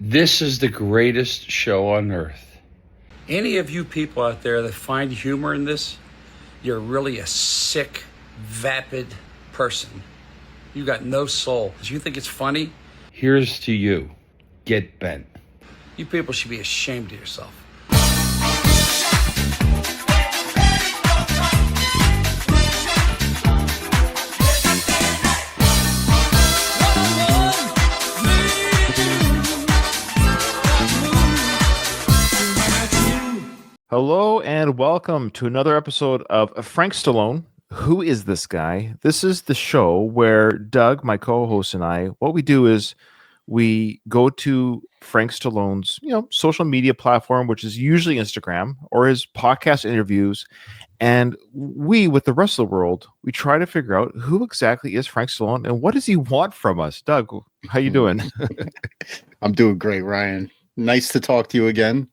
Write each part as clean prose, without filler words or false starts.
This is the greatest show on earth. Any of you people out there that find humor in this, you're really a sick, vapid person. You got no soul. Do you think it's funny? Here's to you. Get bent. You people should be ashamed of yourself. Hello and welcome to another episode of Frank Stallone. Who is this guy? This is the show where Doug, my co-host, and I, what we do is we go to Frank Stallone's, social media platform, which is usually Instagram, or his podcast interviews, and we, with the rest of the world, we try to figure out who exactly is Frank Stallone and what does he want from us. Doug, how you doing? I'm doing great, Ryan. Nice to talk to you again.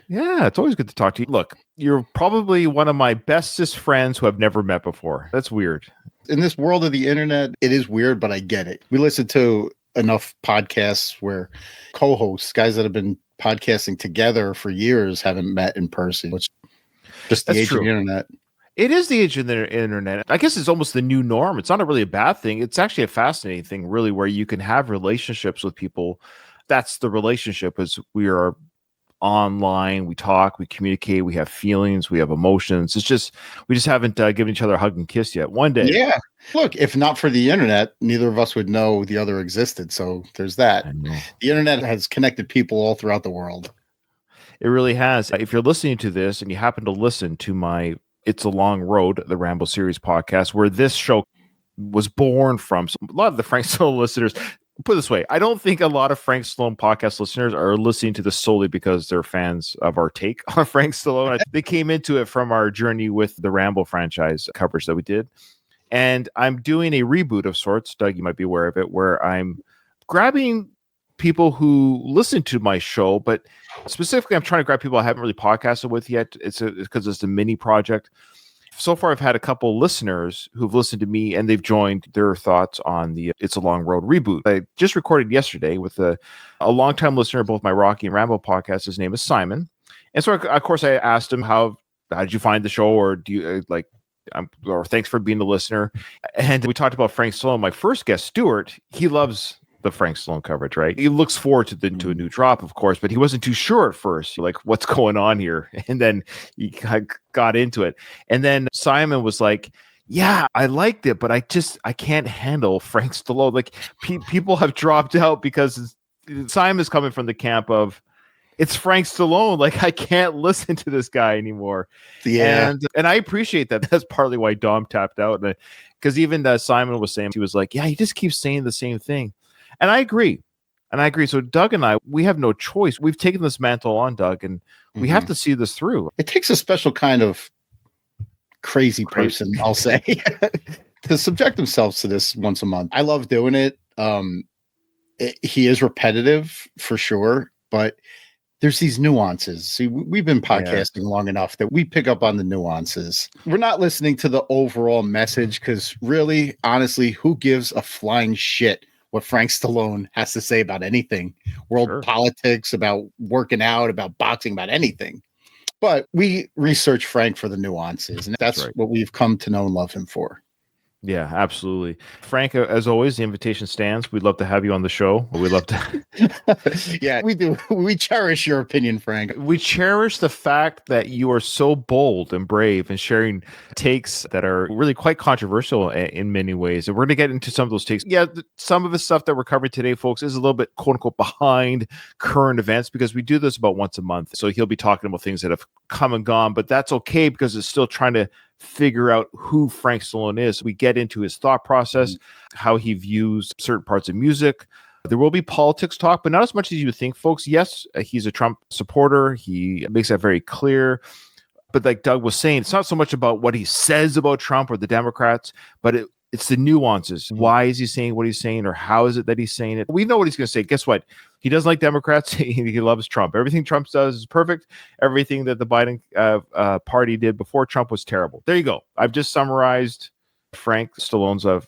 Yeah, it's always good to talk to you. Look, you're probably one of my bestest friends who I've never met before. That's weird. In this world of the internet, it is weird, but I get it. We listen to enough podcasts where co-hosts, guys that have been podcasting together for years, haven't met in person, which just the age of the internet. It is the age of the internet. I guess it's almost the new norm. It's not really a bad thing. It's actually a fascinating thing, really, where you can have relationships with people. That's the relationship, is we are online, we talk, we communicate, we have feelings, we have emotions. It's just we just haven't given each other a hug and kiss yet. One day. Yeah. Look, if not for the internet, neither of us would know the other existed. So there's that. The internet has connected people all throughout the world. It really has. If you're listening to this and you happen to listen to my It's a Long Road, the Rambo series podcast, where this show was born from, so a lot of the Frank Stallone listeners, put it this way, I don't think a lot of Frank Stallone podcast listeners are listening to this solely because they're fans of our take on Frank Stallone. They came into it from our journey with the Rambo franchise coverage that we did. And I'm doing a reboot of sorts, Doug, you might be aware of it, where I'm grabbing people who listen to my show, but specifically I'm trying to grab people I haven't really podcasted with yet. It's because it's a mini project. So far, I've had a couple listeners who've listened to me and they've joined their thoughts on the It's a Long Road reboot. I just recorded yesterday with a longtime listener of both my Rocky and Rambo podcasts. His name is Simon. And so, of course, I asked him, how did you find the show? Or do you or thanks for being the listener. And we talked about Frank Stallone. My first guest, Stuart, he loves the Frank Stallone coverage, right? He looks forward to a new drop, of course, but he wasn't too sure at first, like, what's going on here? And then he got into it. And then Simon was like, yeah, I liked it, but I can't handle Frank Stallone. Like, people have dropped out because Simon's coming from the camp of, it's Frank Stallone. Like, I can't listen to this guy anymore. Yeah. And I appreciate that. That's partly why Dom tapped out. Because even Simon was saying, he was like, yeah, he just keeps saying the same thing. And I agree. So Doug and I, we have no choice. We've taken this mantle on, Doug, and we have to see this through. It takes a special kind of crazy person, I'll say, to subject themselves to this once a month. I love doing it. He is repetitive for sure, but there's these nuances. See, we've been podcasting long enough that we pick up on the nuances. We're not listening to the overall message because really, honestly, who gives a flying shit what Frank Stallone has to say about anything, world politics, about working out, about boxing, about anything. But we research Frank for the nuances, and that's what we've come to know and love him for. Yeah, absolutely. Frank, as always, the invitation stands. We'd love to have you on the show. We'd love to. Yeah, we do. We cherish your opinion, Frank. We cherish the fact that you are so bold and brave and sharing takes that are really quite controversial in many ways. And we're going to get into some of those takes. Yeah, some of the stuff that we're covering today, folks, is a little bit, quote unquote, behind current events because we do this about once a month. So he'll be talking about things that have come and gone, but that's okay because it's still trying to figure out who Frank Stallone is. We get into his thought process, how he views certain parts of music. There will be politics talk, but not as much as you think, folks. Yes, he's a Trump supporter. He makes that very clear. But like Doug was saying, it's not so much about what he says about Trump or the Democrats, but it's the nuances. Why is he saying what he's saying, or how is it that he's saying it? We know what he's going to say. Guess what? He doesn't like Democrats. He loves Trump. Everything Trump does is perfect. Everything that the Biden party did before Trump was terrible. There you go. I've just summarized Frank Stallone's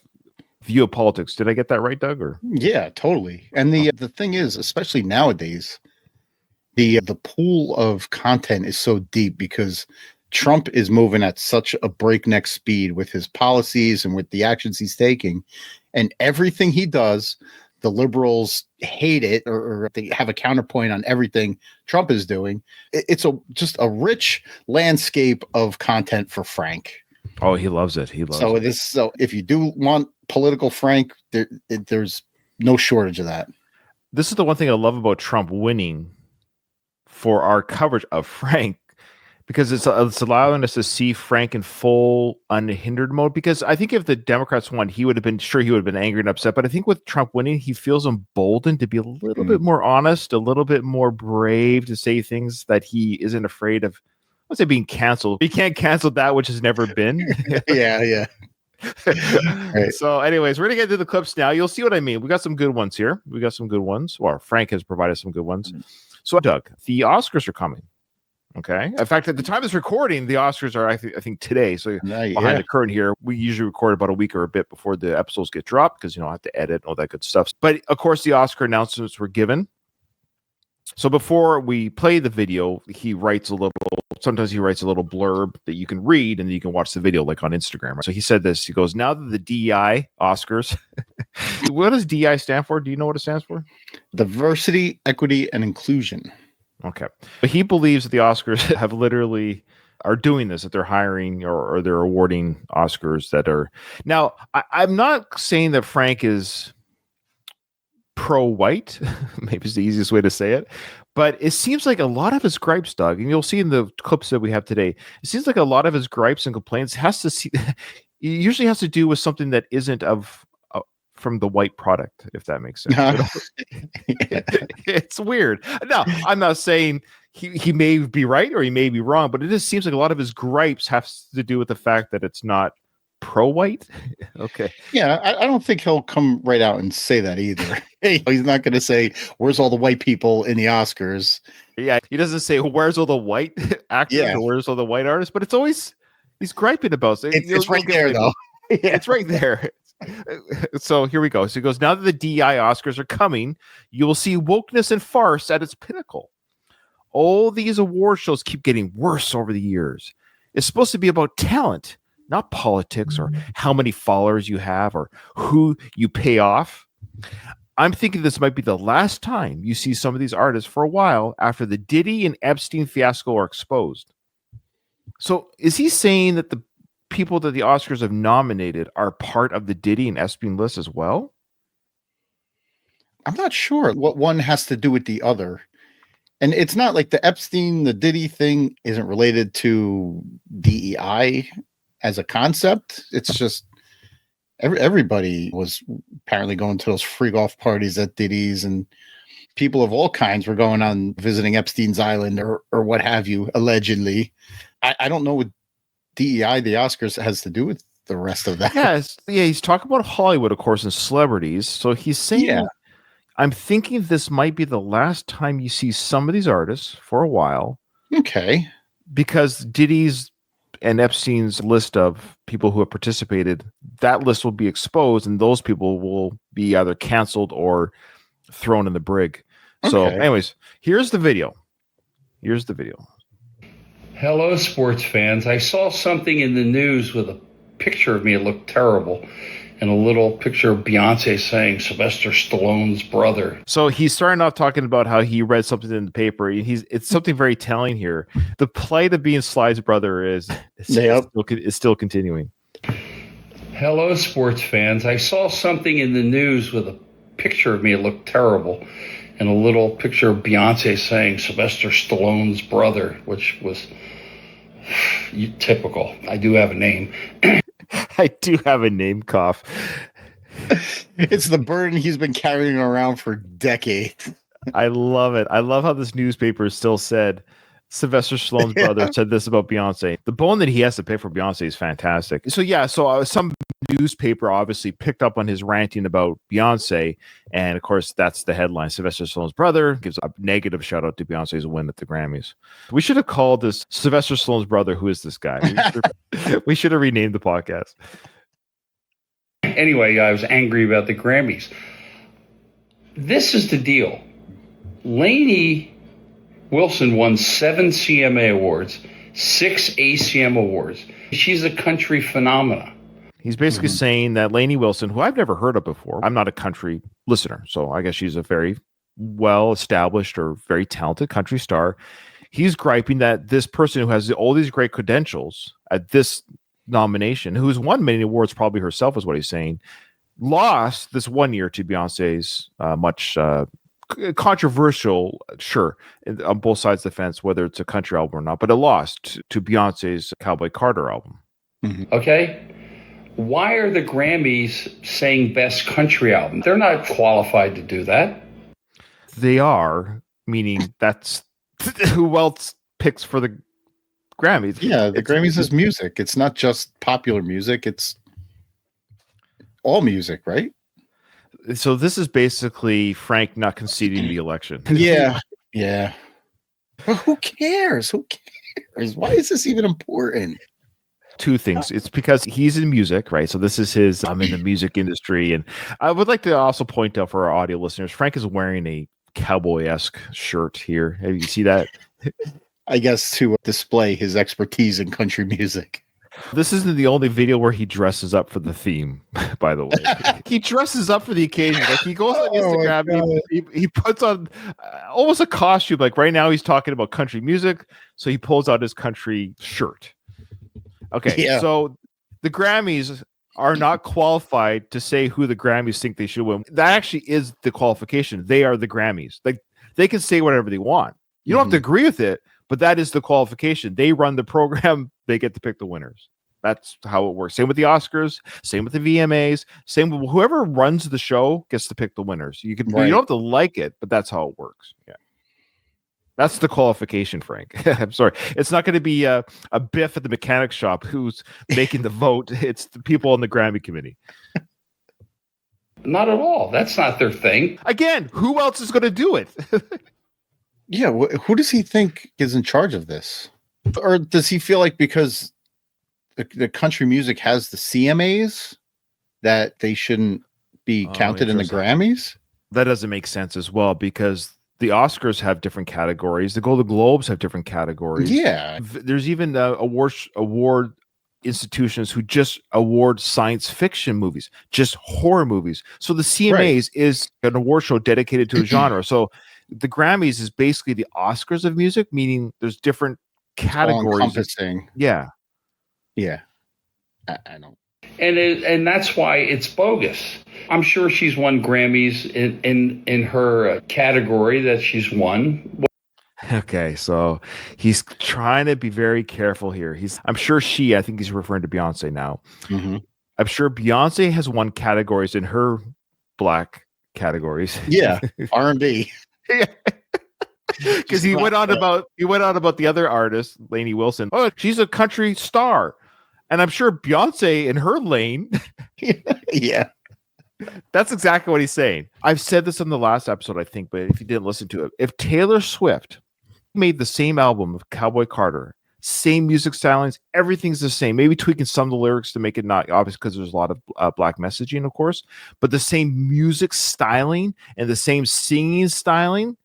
view of politics. Did I get that right, Doug? Or Yeah, totally. And the thing is, especially nowadays, the pool of content is so deep because Trump is moving at such a breakneck speed with his policies and with the actions he's taking, and everything he does, the liberals hate it, or they have a counterpoint on everything Trump is doing. It's just a rich landscape of content for Frank. oh, he loves it. He loves it. So if you do want political Frank, there's no shortage of that. This is the one thing I love about Trump winning for our coverage of Frank, because it's allowing us to see Frank in full unhindered mode. Because I think if the Democrats won, he would have been angry and upset. But I think with Trump winning, he feels emboldened to be a little bit more honest, a little bit more brave to say things that he isn't afraid of. Let's say being canceled. He can't cancel that which has never been. Yeah. Right. So anyways, we're gonna get to the clips now. You'll see what I mean. We got some good ones here. We got some good ones. Well, Frank has provided some good ones. So Doug, the Oscars are coming. Okay. In fact, at the time of this recording, the Oscars are I think today. So behind the curtain here, we usually record about a week or a bit before the episodes get dropped because I have to edit and all that good stuff. But of course, the Oscar announcements were given. So before we play the video, sometimes he writes a little blurb that you can read and then you can watch the video like on Instagram. Right? So he said this, he goes, now that the DEI Oscars, what does DEI stand for? Do you know what it stands for? Diversity, equity, and inclusion. Okay. But he believes that the Oscars have literally are doing this, that they're hiring or they're awarding Oscars that are now, I'm not saying that Frank is pro-white, maybe it's the easiest way to say it, but it seems like a lot of his gripes, Doug, and you'll see in the clips that we have today, it seems like a lot of his gripes and complaints usually has to do with something that isn't from the white product, if that makes sense. It's weird. No, I'm not saying he may be right or he may be wrong, but it just seems like a lot of his gripes have to do with the fact that it's not pro-white. Okay. Yeah, I don't think he'll come right out and say that either. He's not going to say, where's all the white people in the Oscars? Yeah, he doesn't say, where's all the white actors or where's all the white artists, but it's always, he's griping about it. It's right there, though. It's right there. So here we go. So he goes, now that the DEI Oscars are coming, you will see wokeness and farce at its pinnacle. All these award shows keep getting worse over the years. It's supposed to be about talent, not politics or how many followers you have or who you pay off. I'm thinking this might be the last time you see some of these artists for a while after the Diddy and Epstein fiasco are exposed. So is he saying that the people that the Oscars have nominated are part of the Diddy and Epstein list as well? I'm not sure what one has to do with the other. And it's not like the Epstein, the Diddy thing isn't related to DEI as a concept. It's just everybody was apparently going to those free golf parties at Diddy's, and people of all kinds were going on visiting Epstein's Island or what have you, allegedly. I don't know what DEI, the Oscars, has to do with the rest of that. Yeah, he's talking about Hollywood, of course, and celebrities. So he's saying, I'm thinking this might be the last time you see some of these artists for a while. Okay. Because Diddy's and Epstein's list of people who have participated, that list will be exposed and those people will be either canceled or thrown in the brig. Okay. So anyways, here's the video. Hello, sports fans. I saw something in the news with a picture of me. It looked terrible. And a little picture of Beyonce saying Sylvester Stallone's brother. So he's starting off talking about how he read something in the paper. It's something very telling here. The plight of being Sly's brother is still continuing. Hello, sports fans. I saw something in the news with a picture of me. It looked terrible. And a little picture of Beyonce saying Sylvester Stallone's brother, which was typical. I do have a name. I do have a name cough. It's the burden he's been carrying around for decades. I love it. I love how this newspaper still said Sylvester Stallone's brother said this about Beyonce. The bone that he has to pick for Beyonce is fantastic. So some newspaper obviously picked up on his ranting about Beyonce, and of course that's the headline. Sylvester Stallone's brother gives a negative shout out to Beyonce's win at the Grammys. We should have called this Sylvester Stallone's brother. Who is this guy? We should have renamed the podcast. Anyway, I was angry about the Grammys. This is the deal. Lainey Wilson won 7 CMA awards, 6 ACM awards. She's a country phenomenon. He's basically saying that Lainey Wilson, who I've never heard of before, I'm not a country listener, so I guess she's a very well-established or very talented country star. He's griping that this person who has all these great credentials at this nomination, who's won many awards probably herself, is what he's saying, lost this one year to Beyonce's much controversial, sure, on both sides of the fence, whether it's a country album or not, but it lost to Beyonce's Cowboy Carter album. Okay? Why are the Grammys saying best country album? They're not qualified to do that. They are, meaning that's who else picks for the Grammys. Yeah, the Grammys is music. It's not just popular music. It's all music, right? So this is basically Frank not conceding the election. Yeah. But who cares? Who cares? Why is this even important? Two things. It's because he's in music, right? So this is his, I'm in the music industry. And I would like to also point out for our audio listeners, Frank is wearing a cowboy-esque shirt here. Have you see that? I guess to display his expertise in country music. This isn't the only video where he dresses up for the theme, by the way. He dresses up for the occasion. Like he goes on Instagram, he puts on almost a costume. Like right now he's talking about country music. So he pulls out his country shirt. Okay, so the Grammys are not qualified to say who the Grammys think they should win. That actually is the qualification. They are the Grammys. Like they can say whatever they want. You don't have to agree with it, but that is the qualification. They run the program. They get to pick the winners. That's how it works. Same with the Oscars. Same with the VMAs. Same with whoever runs the show gets to pick the winners. You don't have to like it, but that's how it works. Yeah. That's the qualification, Frank. I'm sorry. It's not going to be a Biff at the mechanic shop who's making the vote. It's the people on the Grammy committee. Not at all. That's not their thing. Again, who else is going to do it? Yeah. Who does he think is in charge of this? Or does he feel like because the country music has the CMAs that they shouldn't be counted in the Grammys? That doesn't make sense as well because the Oscars have different categories. The Golden Globes have different categories. Yeah. There's even award institutions who just award science fiction movies, just horror movies. So the CMAs is an award show dedicated to a genre. So the Grammys is basically the Oscars of music, meaning there's different categories. Encompassing. Yeah. I know. And that's why it's bogus. I'm sure she's won Grammys in her category that she's won. Okay, so he's trying to be very careful here. I think he's referring to Beyonce now. Mm-hmm. I'm sure Beyonce has won categories in her black categories. Yeah, R&B. Because he went on about the other artist, Lainey Wilson. Oh, she's a country star. And I'm sure Beyonce in her lane. Yeah. That's exactly what he's saying. I've said this in the last episode, I think, but if you didn't listen to it, if Taylor Swift made the same album of Cowboy Carter, same music stylings, everything's the same, maybe tweaking some of the lyrics to make it not obvious because there's a lot of black messaging, of course, but the same music styling and the same singing styling,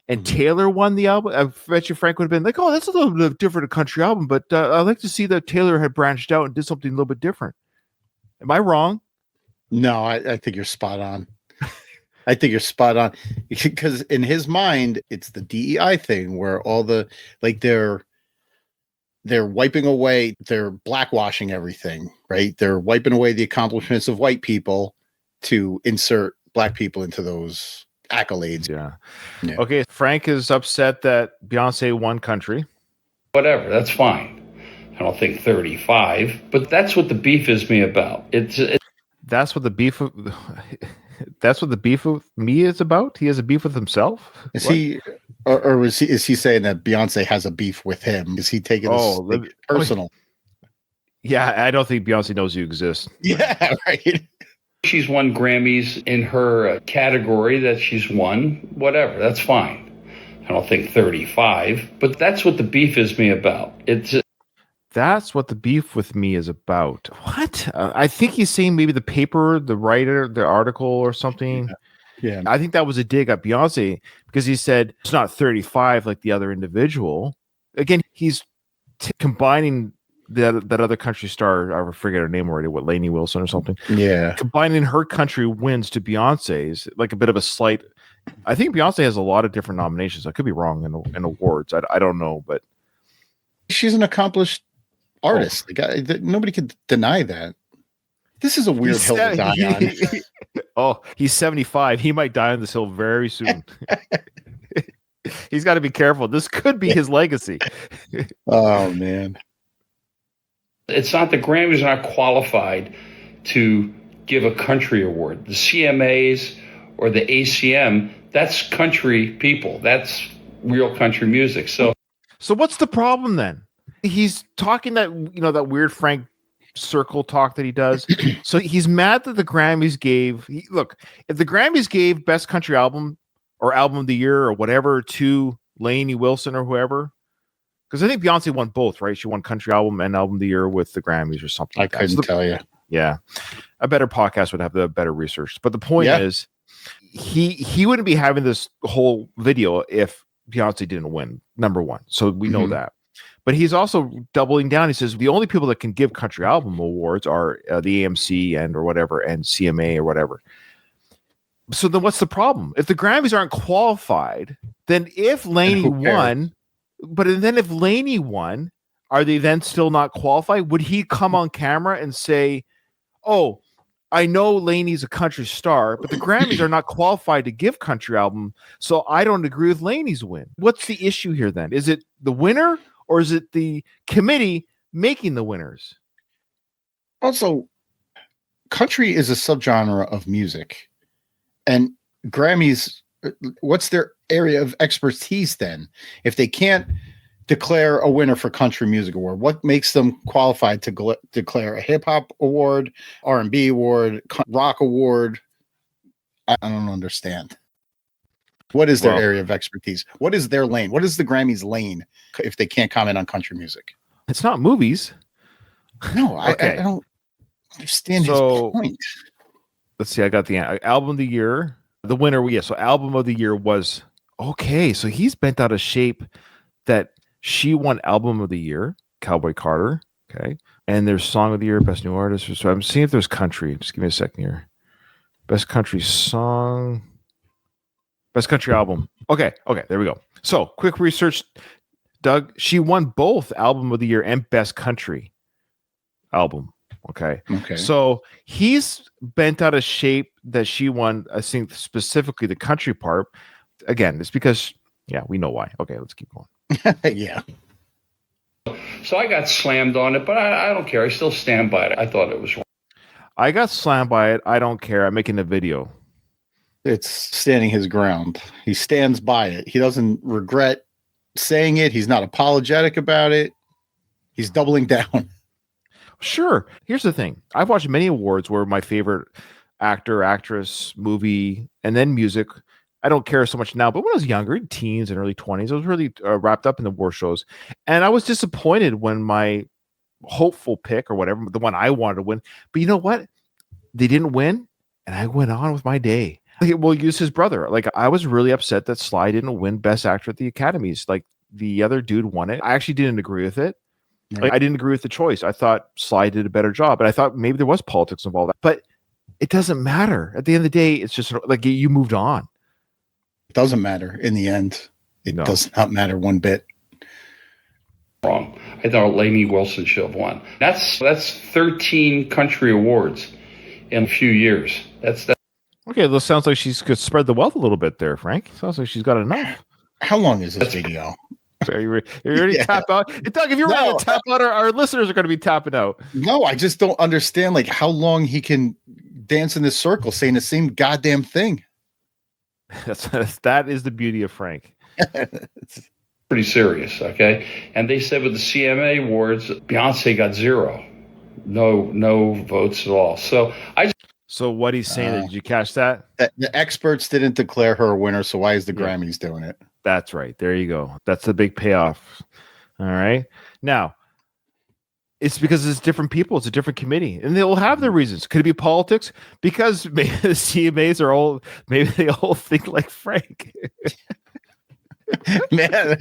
and Taylor won the album, I bet you Frank would have been like, oh, that's a little bit different, a country album, but I'd like to see that Taylor had branched out and did something a little bit different. Am I wrong? No, I think you're spot on. I think you're spot on because in his mind, it's the DEI thing where all the they're wiping away, they're blackwashing everything, right? They're wiping away the accomplishments of white people to insert black people into those accolades. Yeah. Okay. Frank is upset that Beyonce won country. Whatever. That's fine. I don't think 35, but that's what the beef is me about. That's what the beef with me is about. He has a beef with himself. Is he, or is he saying that Beyonce has a beef with him? Is he taking this personal? Yeah, I don't think Beyonce knows you exist. Yeah, right. She's won Grammys in her category that she's won. Whatever. That's fine. I don't think 35, but that's what the beef is me about. That's what the beef with me is about. What? I think he's saying maybe the paper, the writer, the article or something. Yeah. I think that was a dig at Beyonce because he said it's not 35 like the other individual. Again, he's combining that other country star. I forget her name already. What, Lainey Wilson or something? Yeah. Combining her country wins to Beyonce's, like a bit of a slight. I think Beyonce has a lot of different nominations. I could be wrong in awards. I don't know, but she's an accomplished artist. Nobody could deny that. This is a weird hill to die on. He's 75. He might die on this hill very soon. He's got to be careful. This could be his legacy. Oh, man. It's not the Grammys are not qualified to give a country award. The CMAs or the ACM, that's country people. That's real country music. So what's the problem then? He's talking that weird Frank circle talk that he does. So he's mad that the Grammys gave. Look, if the Grammys gave Best Country Album or Album of the Year or whatever to Lainey Wilson or whoever, because I think Beyonce won both, right? She won Country Album and Album of the Year with the Grammys or something. I couldn't tell you. Yeah, a better podcast would have the better research. But the point is, he wouldn't be having this whole video if Beyonce didn't win, number one. So we know that. But he's also doubling down. He says the only people that can give country album awards are the AMC or whatever, and CMA or whatever. So then what's the problem? If the Grammys aren't qualified, then if Lainey won, if Lainey won, are they then still not qualified? Would he come on camera and say, oh, I know Lainey's a country star, but the Grammys are not qualified to give country album, so I don't agree with Lainey's win. What's the issue here then? Is it the winner? Or is it the committee making the winners? Also, country is a subgenre of music. And Grammys, what's their area of expertise then? If they can't declare a winner for Country Music Award, what makes them qualified to declare a hip-hop award, R&B award, rock award? I don't understand. What is their area of expertise? What is their lane? What is the Grammys' lane if they can't comment on country music? It's not movies. No, okay. I don't understand his point. Let's see. I got the album of the year. The winner, so album of the year was okay. So he's bent out of shape that she won album of the year, Cowboy Carter. Okay. And there's song of the year, best new artist. So I'm seeing if there's country. Just give me a second here. Best country song. Best country album. Okay, there we go. So, quick research, Doug. She won both album of the year and best country album. Okay. So, he's bent out of shape that she won, I think, specifically the country part. Again, it's because, we know why. Okay, let's keep going. Yeah. So, I got slammed on it, but I don't care. I still stand by it. I thought it was wrong. I got slammed by it. I don't care. I'm making a video. It's standing his ground. He stands by it. He doesn't regret saying it. He's not apologetic about it. He's doubling down. Sure. Here's the thing. I've watched many awards where my favorite actor, actress, movie, and then music. I don't care so much now, but when I was younger, in teens and early 20s, I was really wrapped up in the award shows. And I was disappointed when my hopeful pick or whatever, the one I wanted to win. But you know what? They didn't win, and I went on with my day. We'll use his brother. Like, I was really upset that Sly didn't win Best Actor at the Academies. Like, the other dude won it. I actually didn't agree with it. Right. Like, I didn't agree with the choice. I thought Sly did a better job, and I thought maybe there was politics involved. But it doesn't matter. At the end of the day, it's just like you moved on. It doesn't matter in the end. It does not matter one bit. Wrong. I thought Lainey Wilson should have won. That's 13 country awards in a few years. That's okay. This sounds like she's could spread the wealth a little bit there, Frank. Sounds like she's got enough. How long is this video? You're ready to tap out? Doug, if you're ready to tap out, our listeners are going to be tapping out. No, I just don't understand like how long he can dance in this circle saying the same goddamn thing. That is the beauty of Frank. It's pretty serious, okay? And they said with the CMA awards, Beyonce got 0. No votes at all. So what he's saying, did you catch that? The experts didn't declare her a winner, so why is the Grammys doing it? That's right. There you go. That's the big payoff. All right. Now, It's because it's different people. It's a different committee, and they'll have their reasons. Could it be politics? Because maybe the CMAs are all, maybe they all think like Frank. Man,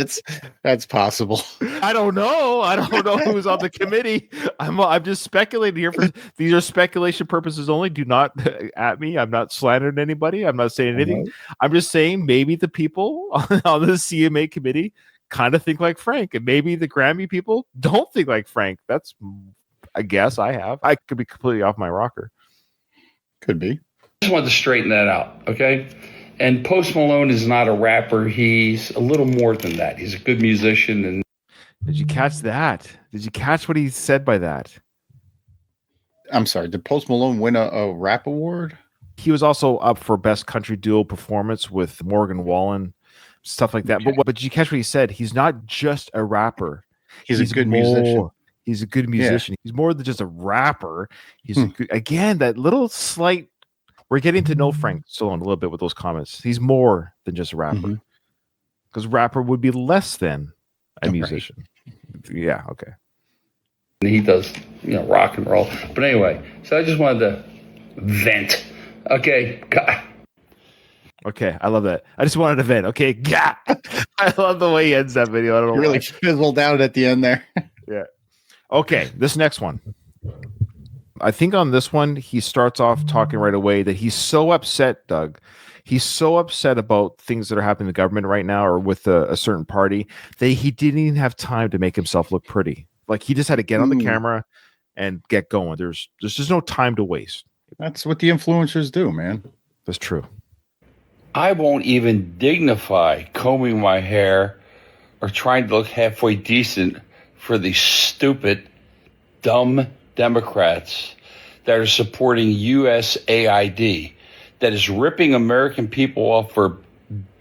that's possible. I don't know. I don't know who's on the committee. I'm just speculating here. These are speculation purposes only. Do not at me. I'm not slandering anybody. I'm not saying anything. I'm just saying maybe the people on the CMA committee kind of think like Frank, and maybe the Grammy people don't think like Frank. That's a guess I have. I could be completely off my rocker. Could be. I just wanted to straighten that out, okay? And Post Malone is not a rapper. He's a little more than that. He's a good musician. And did you catch that? Did you catch what he said by that? I'm sorry. Did Post Malone win a rap award? He was also up for Best Country Duo Performance with Morgan Wallen, stuff like that. But did you catch what he said? He's not just a rapper. He's a good musician. He's a good musician. Yeah. He's more than just a rapper. He's a good, again, that little slight. We're getting to know Frank Stallone a little bit with those comments. He's more than just a rapper, because rapper would be less than a musician. Yeah, okay. And he does, rock and roll. But anyway, so I just wanted to vent. Okay, God. Okay, I love that. I just wanted to vent. Okay, God. I love the way he ends that video. I don't know. Really fizzled out at the end there. Yeah. Okay, this next one. I think on this one, he starts off talking right away that he's so upset, Doug. He's so upset about things that are happening in the government right now or with a certain party that he didn't even have time to make himself look pretty. Like he just had to get on the camera and get going. There's just no time to waste. That's what the influencers do, man. That's true. I won't even dignify combing my hair or trying to look halfway decent for these stupid, dumb Democrats that are supporting USAID, that is ripping American people off for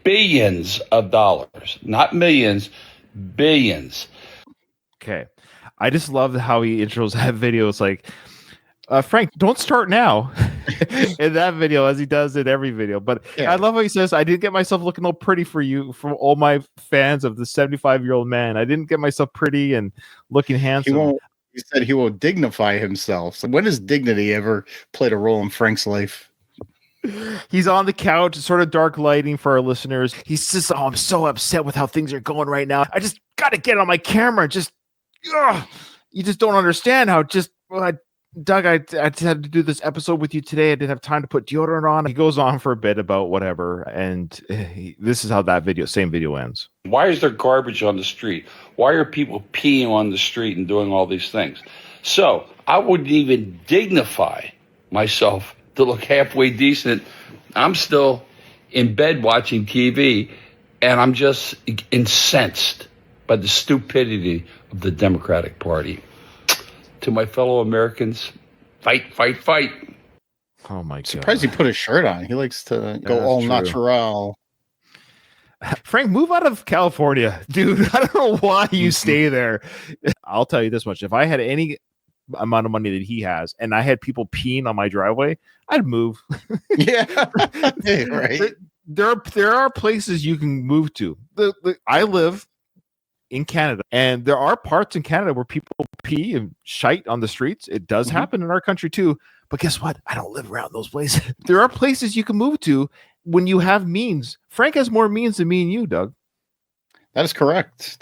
billions of dollars, not millions, billions. Okay. I just love how he intros that video. It's like, Frank, don't start now in that video, as he does in every video. But yeah. I love how he says, I didn't get myself looking all pretty for you, for all my fans of the 75-year-old man. I didn't get myself pretty and looking handsome. He said he will dignify himself. So when has dignity ever played a role in Frank's life? He's on the couch, sort of dark lighting for our listeners. He says, I'm so upset with how things are going right now. I just got to get on my camera. You just don't understand how Doug, I had to do this episode with you today. I didn't have time to put deodorant on. He goes on for a bit about whatever. And this is how that same video ends. Why is there garbage on the street? Why are people peeing on the street and doing all these things? So I wouldn't even dignify myself to look halfway decent. I'm still in bed watching TV, and I'm just incensed by the stupidity of the Democratic Party. To my fellow Americans, fight, fight, fight. Oh, my God. Surprised he put his shirt on. He likes to go all natural. Frank, move out of California, dude. I don't know why you stay there. I'll tell you this much. If I had any amount of money that he has and I had people peeing on my driveway, I'd move. Yeah. Right. There are places you can move to. I live in Canada, and there are parts in Canada where people pee and shite on the streets. It does happen in our country too. But guess what? I don't live around those places. There are places you can move to when you have means. Frank has more means than me and you, Doug. That is correct.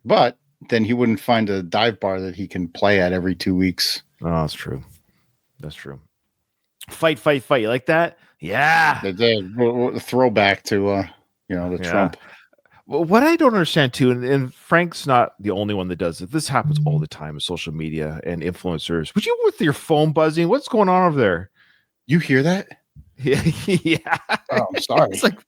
But then he wouldn't find a dive bar that he can play at every 2 weeks. Oh, that's true. Fight, fight, fight. You like that? Yeah. The throwback to Trump. Well, what I don't understand too, and Frank's not the only one that does it. This happens all the time with social media and influencers. Would you with your phone buzzing? What's going on over there? You hear that? Yeah. Oh, I'm sorry. It's like,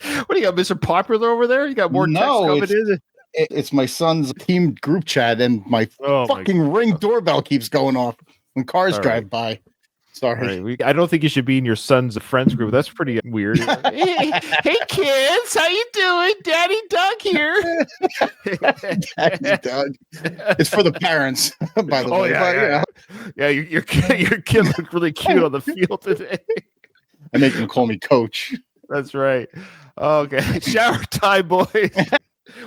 what do you got, Mr. Popular over there? You got more text coming in? It's my son's team group chat, and my fucking Ring doorbell keeps going off when cars drive by. Sorry. Right. I don't think you should be in your son's friends group. That's pretty weird. Hey kids, how you doing? Daddy Doug here. Daddy Doug. It's for the parents, by the way. Yeah. Your kid looked really cute on the field today. I make him call me coach. That's right. Okay. Shower time, boys.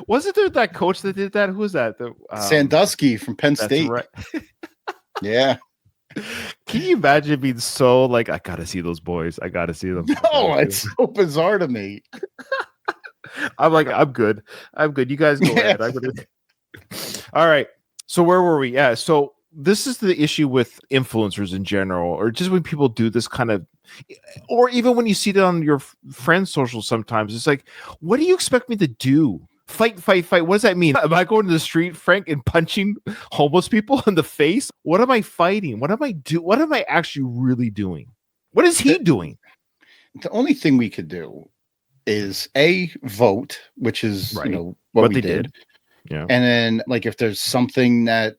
Wasn't there that coach that did that? Who was that? Sandusky from Penn That's State. right. Yeah. Can you imagine being so like, I gotta see those boys. I gotta see them. No, it's so bizarre to me. I'm like, I'm good. You guys go ahead. All right. So where were we? Yeah. So this is the issue with influencers in general, or just when people do this kind of, or even when you see it on your friends' social sometimes, it's like, what do you expect me to do? Fight. What does that mean? Am I going to the street, Frank, and punching homeless people in the face? What am I fighting? What am I do? What am I actually really doing? What is he doing? The only thing we could do is vote, which is Right. what we did. Yeah. And then like if there's something that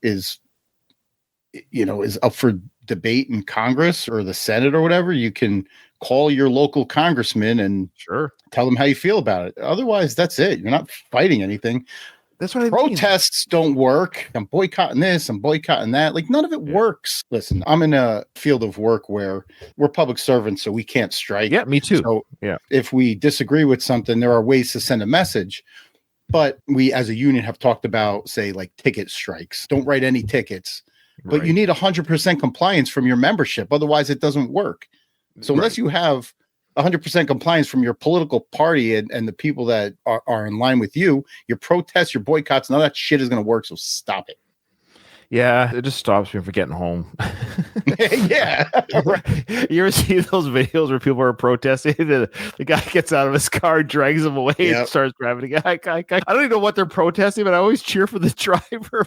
is up for debate in Congress or the Senate or whatever, you can call your local congressman and Sure. tell them how you feel about it. Otherwise, that's it. You're not fighting anything. That's what I mean. Protests don't work. I'm boycotting this, I'm boycotting that. Like none of it works. Listen, I'm in a field of work where we're public servants, so we can't strike. Yeah, me too. So yeah, if we disagree with something, there are ways to send a message. But we as a union have talked about, say, like ticket strikes. Don't write any tickets. But you need 100% compliance from your membership. Otherwise, it doesn't work. So unless you have 100% compliance from your political party and the people that are in line with you, your protests, your boycotts, none of that shit is going to work. So stop it. Yeah, it just stops me from getting home. Yeah. You ever see those videos where people are protesting? The guy gets out of his car, drags him away, and starts driving again. I don't even know what they're protesting, but I always cheer for the driver.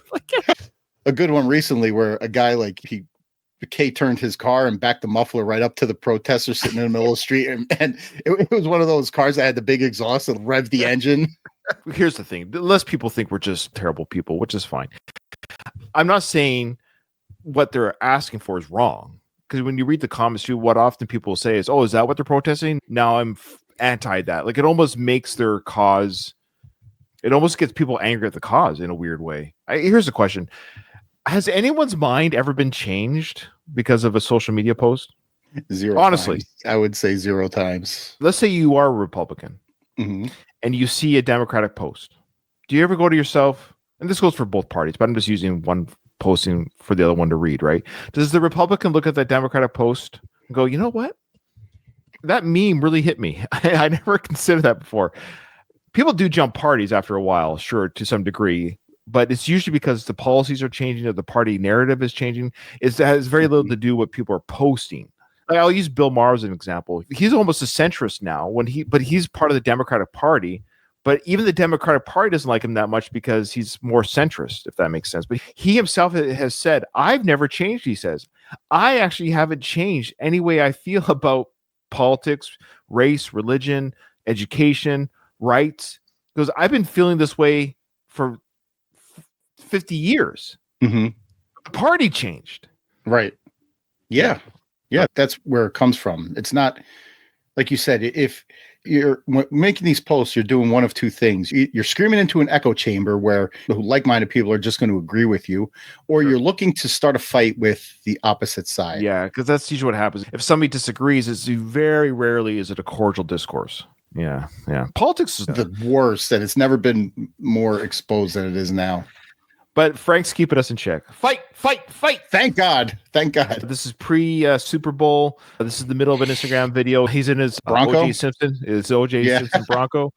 A good one recently where a guy K turned his car and backed the muffler right up to the protester sitting in the middle of the street. And it was one of those cars that had the big exhaust that revved the engine. Here's the thing. Less people think we're just terrible people, which is fine. I'm not saying what they're asking for is wrong. Because when you read the comments too, what often people say is, oh, is that what they're protesting? Now I'm anti that. Like it almost makes their cause, it almost gets people angry at the cause in a weird way. Here's the question. Has anyone's mind ever been changed because of a social media post? Zero. Honestly, times. I would say 0 times. Let's say you are a Republican and you see a Democratic post. Do you ever go to yourself, and this goes for both parties, but I'm just using one posting for the other one to read, right? Does the Republican look at that Democratic post and go, you know what? That meme really hit me. I never considered that before. People do jump parties after a while, sure, to some degree. But it's usually because the policies are changing or the party narrative is changing. It has very little to do with what people are posting. Like I'll use Bill Maher as an example. He's almost a centrist now but he's part of the Democratic Party. But even the Democratic Party doesn't like him that much because he's more centrist, if that makes sense. But he himself has said, I've never changed, he says. I actually haven't changed any way I feel about politics, race, religion, education, rights. Because I've been feeling this way for 50 years. The party changed. Right. Yeah. That's where it comes from. It's not like you said, if you're making these posts, you're doing one of two things. You're screaming into an echo chamber where like-minded people are just going to agree with you, or you're looking to start a fight with the opposite side. Yeah, because that's usually what happens. If somebody disagrees, it's very rarely is it a cordial discourse. Yeah. Politics is the worst, and it's never been more exposed than it is now. But Frank's keeping us in check. Fight. Thank God. This is pre-Super Bowl. This is the middle of an Instagram video. He's in his Bronco. OJ Simpson. It's OJ Simpson Bronco.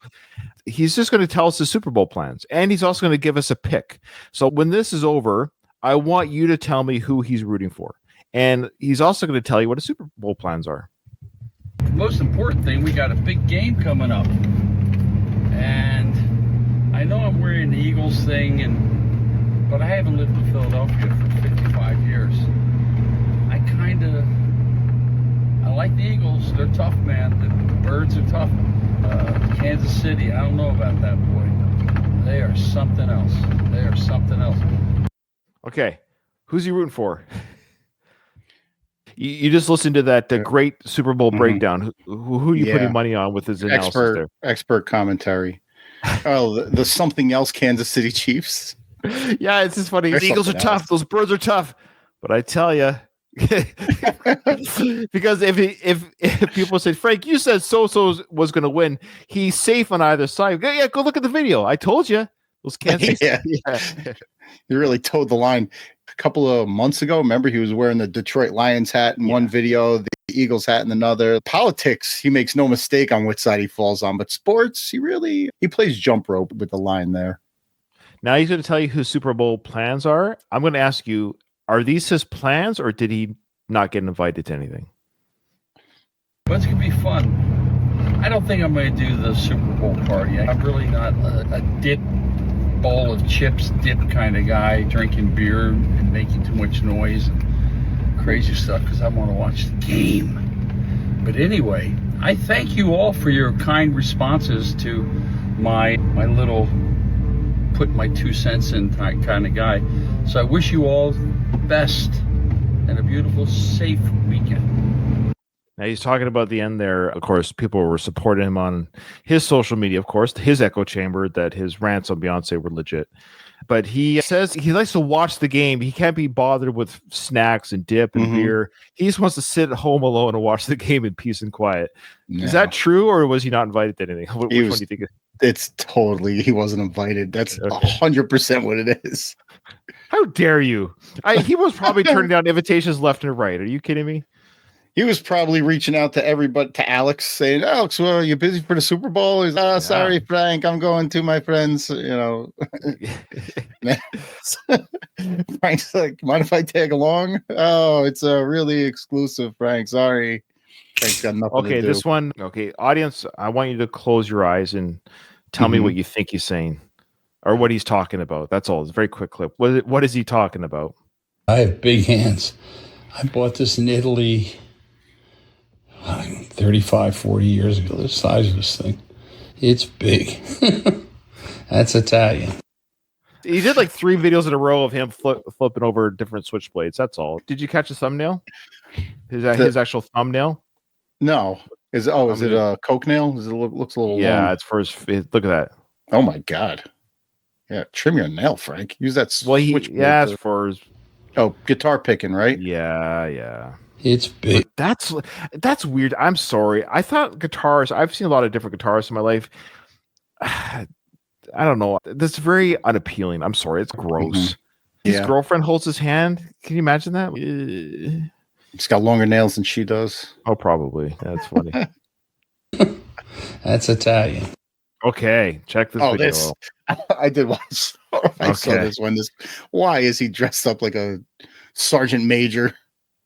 He's just going to tell us the Super Bowl plans. And he's also going to give us a pick. So when this is over, I want you to tell me who he's rooting for. And he's also going to tell you what his Super Bowl plans are. The most important thing, we got a big game coming up. And I know I'm wearing the Eagles thing, but I haven't lived in Philadelphia for 55 years. I like the Eagles. They're tough, man. The Birds are tough. Kansas City, I don't know about that, boy. They are something else. Okay. Who's he rooting for? You just listened to that great Super Bowl breakdown. Who are you putting money on with his analysis there? Expert commentary. Oh, the something else Kansas City Chiefs. Yeah, it's just funny. The Eagles are tough. Those Birds are tough. But I tell you, Because if people say, Frank, you said so was going to win, he's safe on either side. Yeah, go look at the video. I told you those Kansas. Yeah. He really towed the line. A couple of months ago, remember he was wearing the Detroit Lions hat in one video, the Eagles hat in another. Politics, he makes no mistake on which side he falls on, but sports, he plays jump rope with the line there. Now he's going to tell you who Super Bowl plans are. I'm going to ask you, are these his plans, or did he not get invited to anything? But it's going to be fun. I don't think I'm going to do the Super Bowl party. I'm really not a dip bowl of chips dip kind of guy, drinking beer and making too much noise and crazy stuff, because I want to watch the game. But anyway, I thank you all for your kind responses to my little put my 2 cents in kind of guy. So I wish you all the best and a beautiful, safe weekend. Now he's talking about the end there. Of course, people were supporting him on his social media, of course, his echo chamber, that his rants on Beyonce were legit. But he says he likes to watch the game. He can't be bothered with snacks and dip and beer. He just wants to sit at home alone and watch the game in peace and quiet. No. Is that true, or was he not invited to anything? Which one do you think? It's totally, he wasn't invited. That's 100% what it is. How dare you? He was probably turning down invitations left and right. Are you kidding me? He was probably reaching out to everybody, to Alex, saying, Alex, well, you busy for the Super Bowl? He's, sorry, Frank, I'm going to my friends, Frank's like, mind if I tag along? Oh, it's a really exclusive, Frank. Sorry. Frank's got nothing to do. This one, audience, I want you to close your eyes and tell me what you think he's saying or what he's talking about. That's all. It's a very quick clip. What is he talking about? I have big hands. I bought this in Italy 35, 40 years ago. The size of this thing. It's big. That's Italian. He did like 3 videos in a row of him flipping over different switchblades. That's all. Did you catch the thumbnail? His actual thumbnail? No. Is it a Coke nail? Looks a little long. It's for his. Look at that. Oh my God. Yeah, trim your nail, Frank. Use that switchblade. It's for his. Oh, guitar picking, right? Yeah. It's big. But that's weird. I'm sorry. I thought guitars. I've seen a lot of different guitarists in my life. I don't know. That's very unappealing. I'm sorry. It's gross. His girlfriend holds his hand. Can you imagine that? He's got longer nails than she does. Oh, probably. That's funny. That's Italian. Okay, check this video. I did watch. I saw this one. Why is he dressed up like a sergeant major?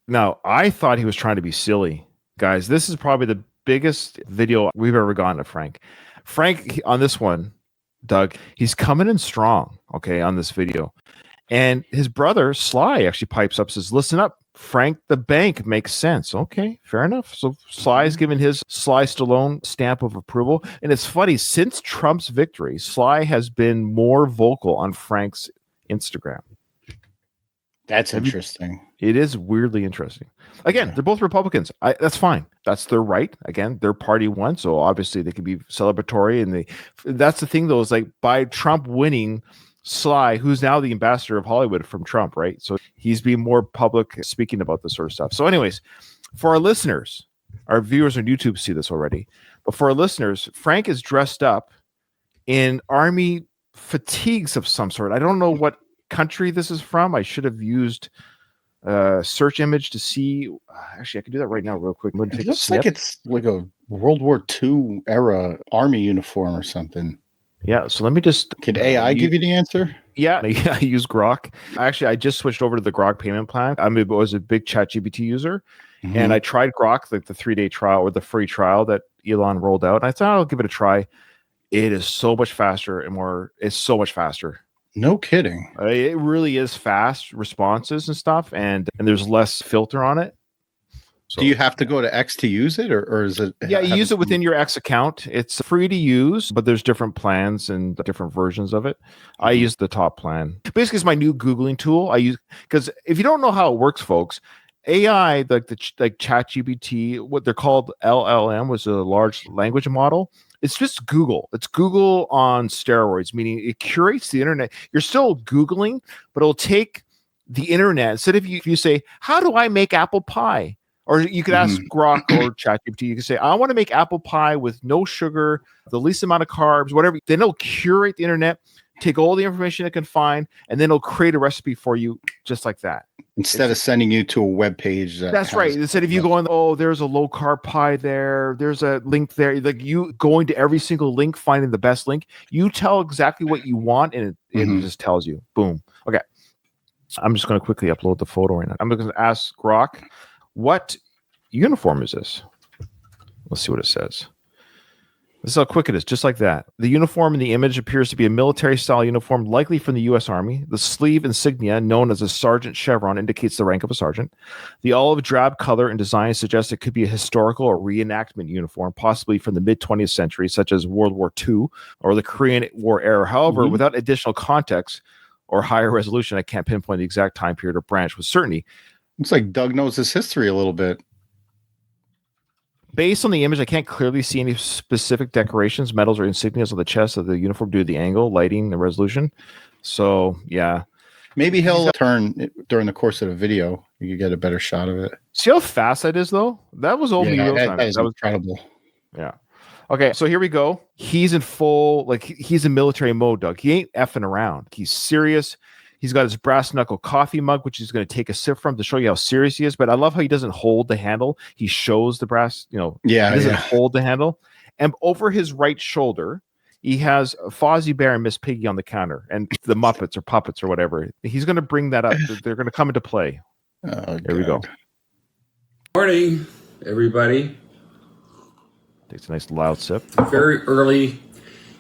Now, I thought he was trying to be silly. Guys, this is probably the biggest video we've ever gotten of Frank. Frank, on this one, Doug, he's coming in strong, on this video. And his brother, Sly, actually pipes up, says, listen up, Frank the Bank makes sense. Okay, fair enough. So Sly's given his Sly Stallone stamp of approval. And it's funny, since Trump's victory, Sly has been more vocal on Frank's Instagram. That's interesting. It is weirdly interesting. Again, they're both Republicans. That's fine. That's their right. Again, their party won, so obviously they can be celebratory. And that's the thing, though, is like by Trump winning, Sly, who's now the ambassador of Hollywood from Trump, right? So he's being more public speaking about this sort of stuff. So anyways, for our listeners, our viewers on YouTube see this already, but for our listeners, Frank is dressed up in army fatigues of some sort. I don't know what country this is from. I should have used search image to see. Actually, I can do that right now real quick. It looks like it's like a World War II era army uniform or something. Yeah, so let me just... Could AI give you the answer? Yeah, I use Grok. Actually, I just switched over to the Grok payment plan. I was a big ChatGPT user, and I tried Grok, like the 3-day trial or the free trial that Elon rolled out. And I thought I'll give it a try. It is so much faster it's so much faster. No kidding. It really is fast responses and stuff, and there's less filter on it. So, do you have to go to X to use it, or is it? Yeah, you use it within your X account. It's free to use, but there's different plans and different versions of it. I use the top plan. Basically, it's my new Googling tool. I use because if you don't know how it works, folks, AI like ChatGPT, what they're called LLM, was a large language model. It's just Google. It's Google on steroids, meaning it curates the internet. You're still Googling, but it'll take the internet, instead of you say, how do I make apple pie? Or you could ask Grok or ChatGPT. You could say, I want to make apple pie with no sugar, the least amount of carbs, whatever. Then it'll curate the internet, take all the information it can find, and then it'll create a recipe for you just like that. Instead of sending you to a web page. That's right. Instead of you going, oh, there's a low carb pie there, there's a link there, like you going to every single link, finding the best link, you tell exactly what you want, and it just tells you. Boom. Okay. I'm just going to quickly upload the photo right now. I'm going to ask Grok, what uniform is this? Let's see what it says. This is how quick it is, just like that. The uniform in the image appears to be a military-style uniform, likely from the U.S. Army. The sleeve insignia, known as a sergeant chevron, indicates the rank of a sergeant. The olive drab color and design suggests it could be a historical or reenactment uniform, possibly from the mid-20th century, such as World War II or the Korean War era. However, without additional context or higher resolution, I can't pinpoint the exact time period or branch with certainty. Looks like Doug knows his history a little bit. Based on the image, I can't clearly see any specific decorations, medals, or insignias on the chest of the uniform due to the angle, lighting, and resolution. So, yeah. Maybe he'll turn during the course of the video. You could get a better shot of it. See how fast that is, though? That was only real time. That was incredible. Yeah. Okay, so here we go. He's in full, he's in military mode, Doug. He ain't effing around. He's serious. He's got his brass knuckle coffee mug, which he's going to take a sip from to show you how serious he is. But I love how he doesn't hold the handle. He shows the brass, he doesn't hold the handle. And over his right shoulder, he has Fozzie Bear and Miss Piggy on the counter and the Muppets or puppets or whatever. He's going to bring that up. They're going to come into play. Here we go. Morning, everybody. Takes a nice loud sip. Very early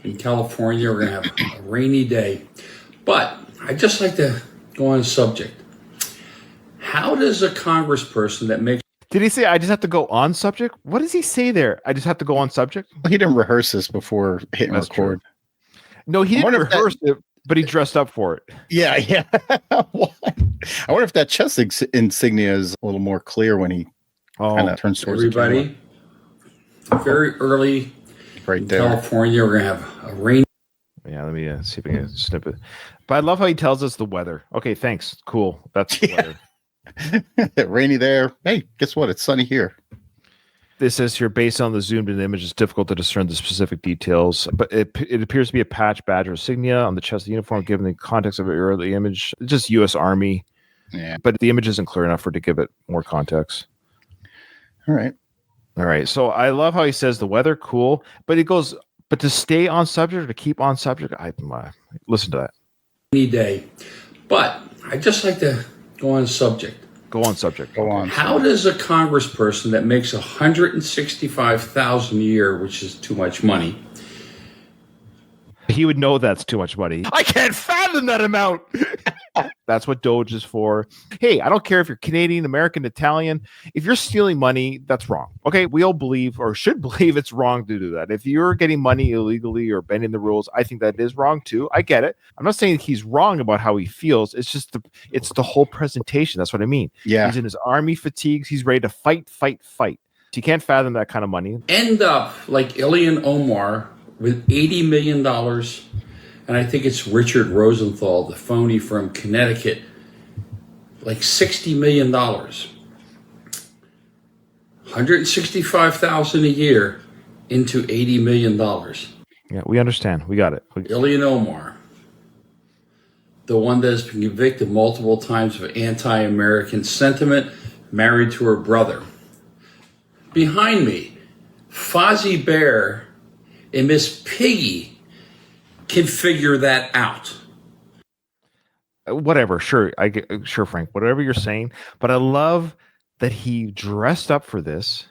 in California. We're going to have a rainy day. But I'd just like to go on a subject. How does a congressperson that makes... Did he say, I just have to go on subject? What does he say there? I just have to go on subject? He didn't rehearse this before hitting record. True. No, he didn't rehearse it, but he dressed up for it. Yeah. I wonder if that chest insignia is a little more clear when he kind of turns towards everybody. Very early in California. We're going to have a rainy... Yeah, let me see if I can snip it. But I love how he tells us the weather. Okay, thanks. Cool. That's the weather. Rainy there. Hey, guess what? It's sunny here. This says here, based on the zoomed in image, it's difficult to discern the specific details, but it appears to be a patch, badge, or insignia on the chest of the uniform, given the context of the early image. It's just U.S. Army. Yeah. But the image isn't clear enough for it to give it more context. All right. So I love how he says the weather, cool, but it goes... But to stay on subject or to keep on subject, I listen to that. Any day. But I'd just like to go on subject. Go on subject. Go on. How does a congressperson that makes $165,000 a year, which is too much money... He would know that's too much money. I can't fathom that amount. That's what Doge is for. Hey, I don't care if you're Canadian, American, Italian. If you're stealing money, that's wrong. Okay, we all believe or should believe it's wrong to do that. If you're getting money illegally or bending the rules, I think that is wrong too. I get it. I'm not saying he's wrong about how he feels. It's just the whole presentation. That's what I mean. Yeah. He's in his army fatigues. He's ready to fight. You can't fathom that kind of money. End up like Ilhan Omar with $80 million, and I think it's Richard Rosenthal, the phony from Connecticut, like $60 million. $165,000 a year into $80 million. Yeah, we understand. We got it. Ilhan Omar, the one that has been convicted multiple times of anti-American sentiment, married to her brother. Behind me, Fozzie Bear and Miss Piggy can figure that out. Whatever, sure, sure, Frank. Whatever you're saying, but I love that he dressed up for this,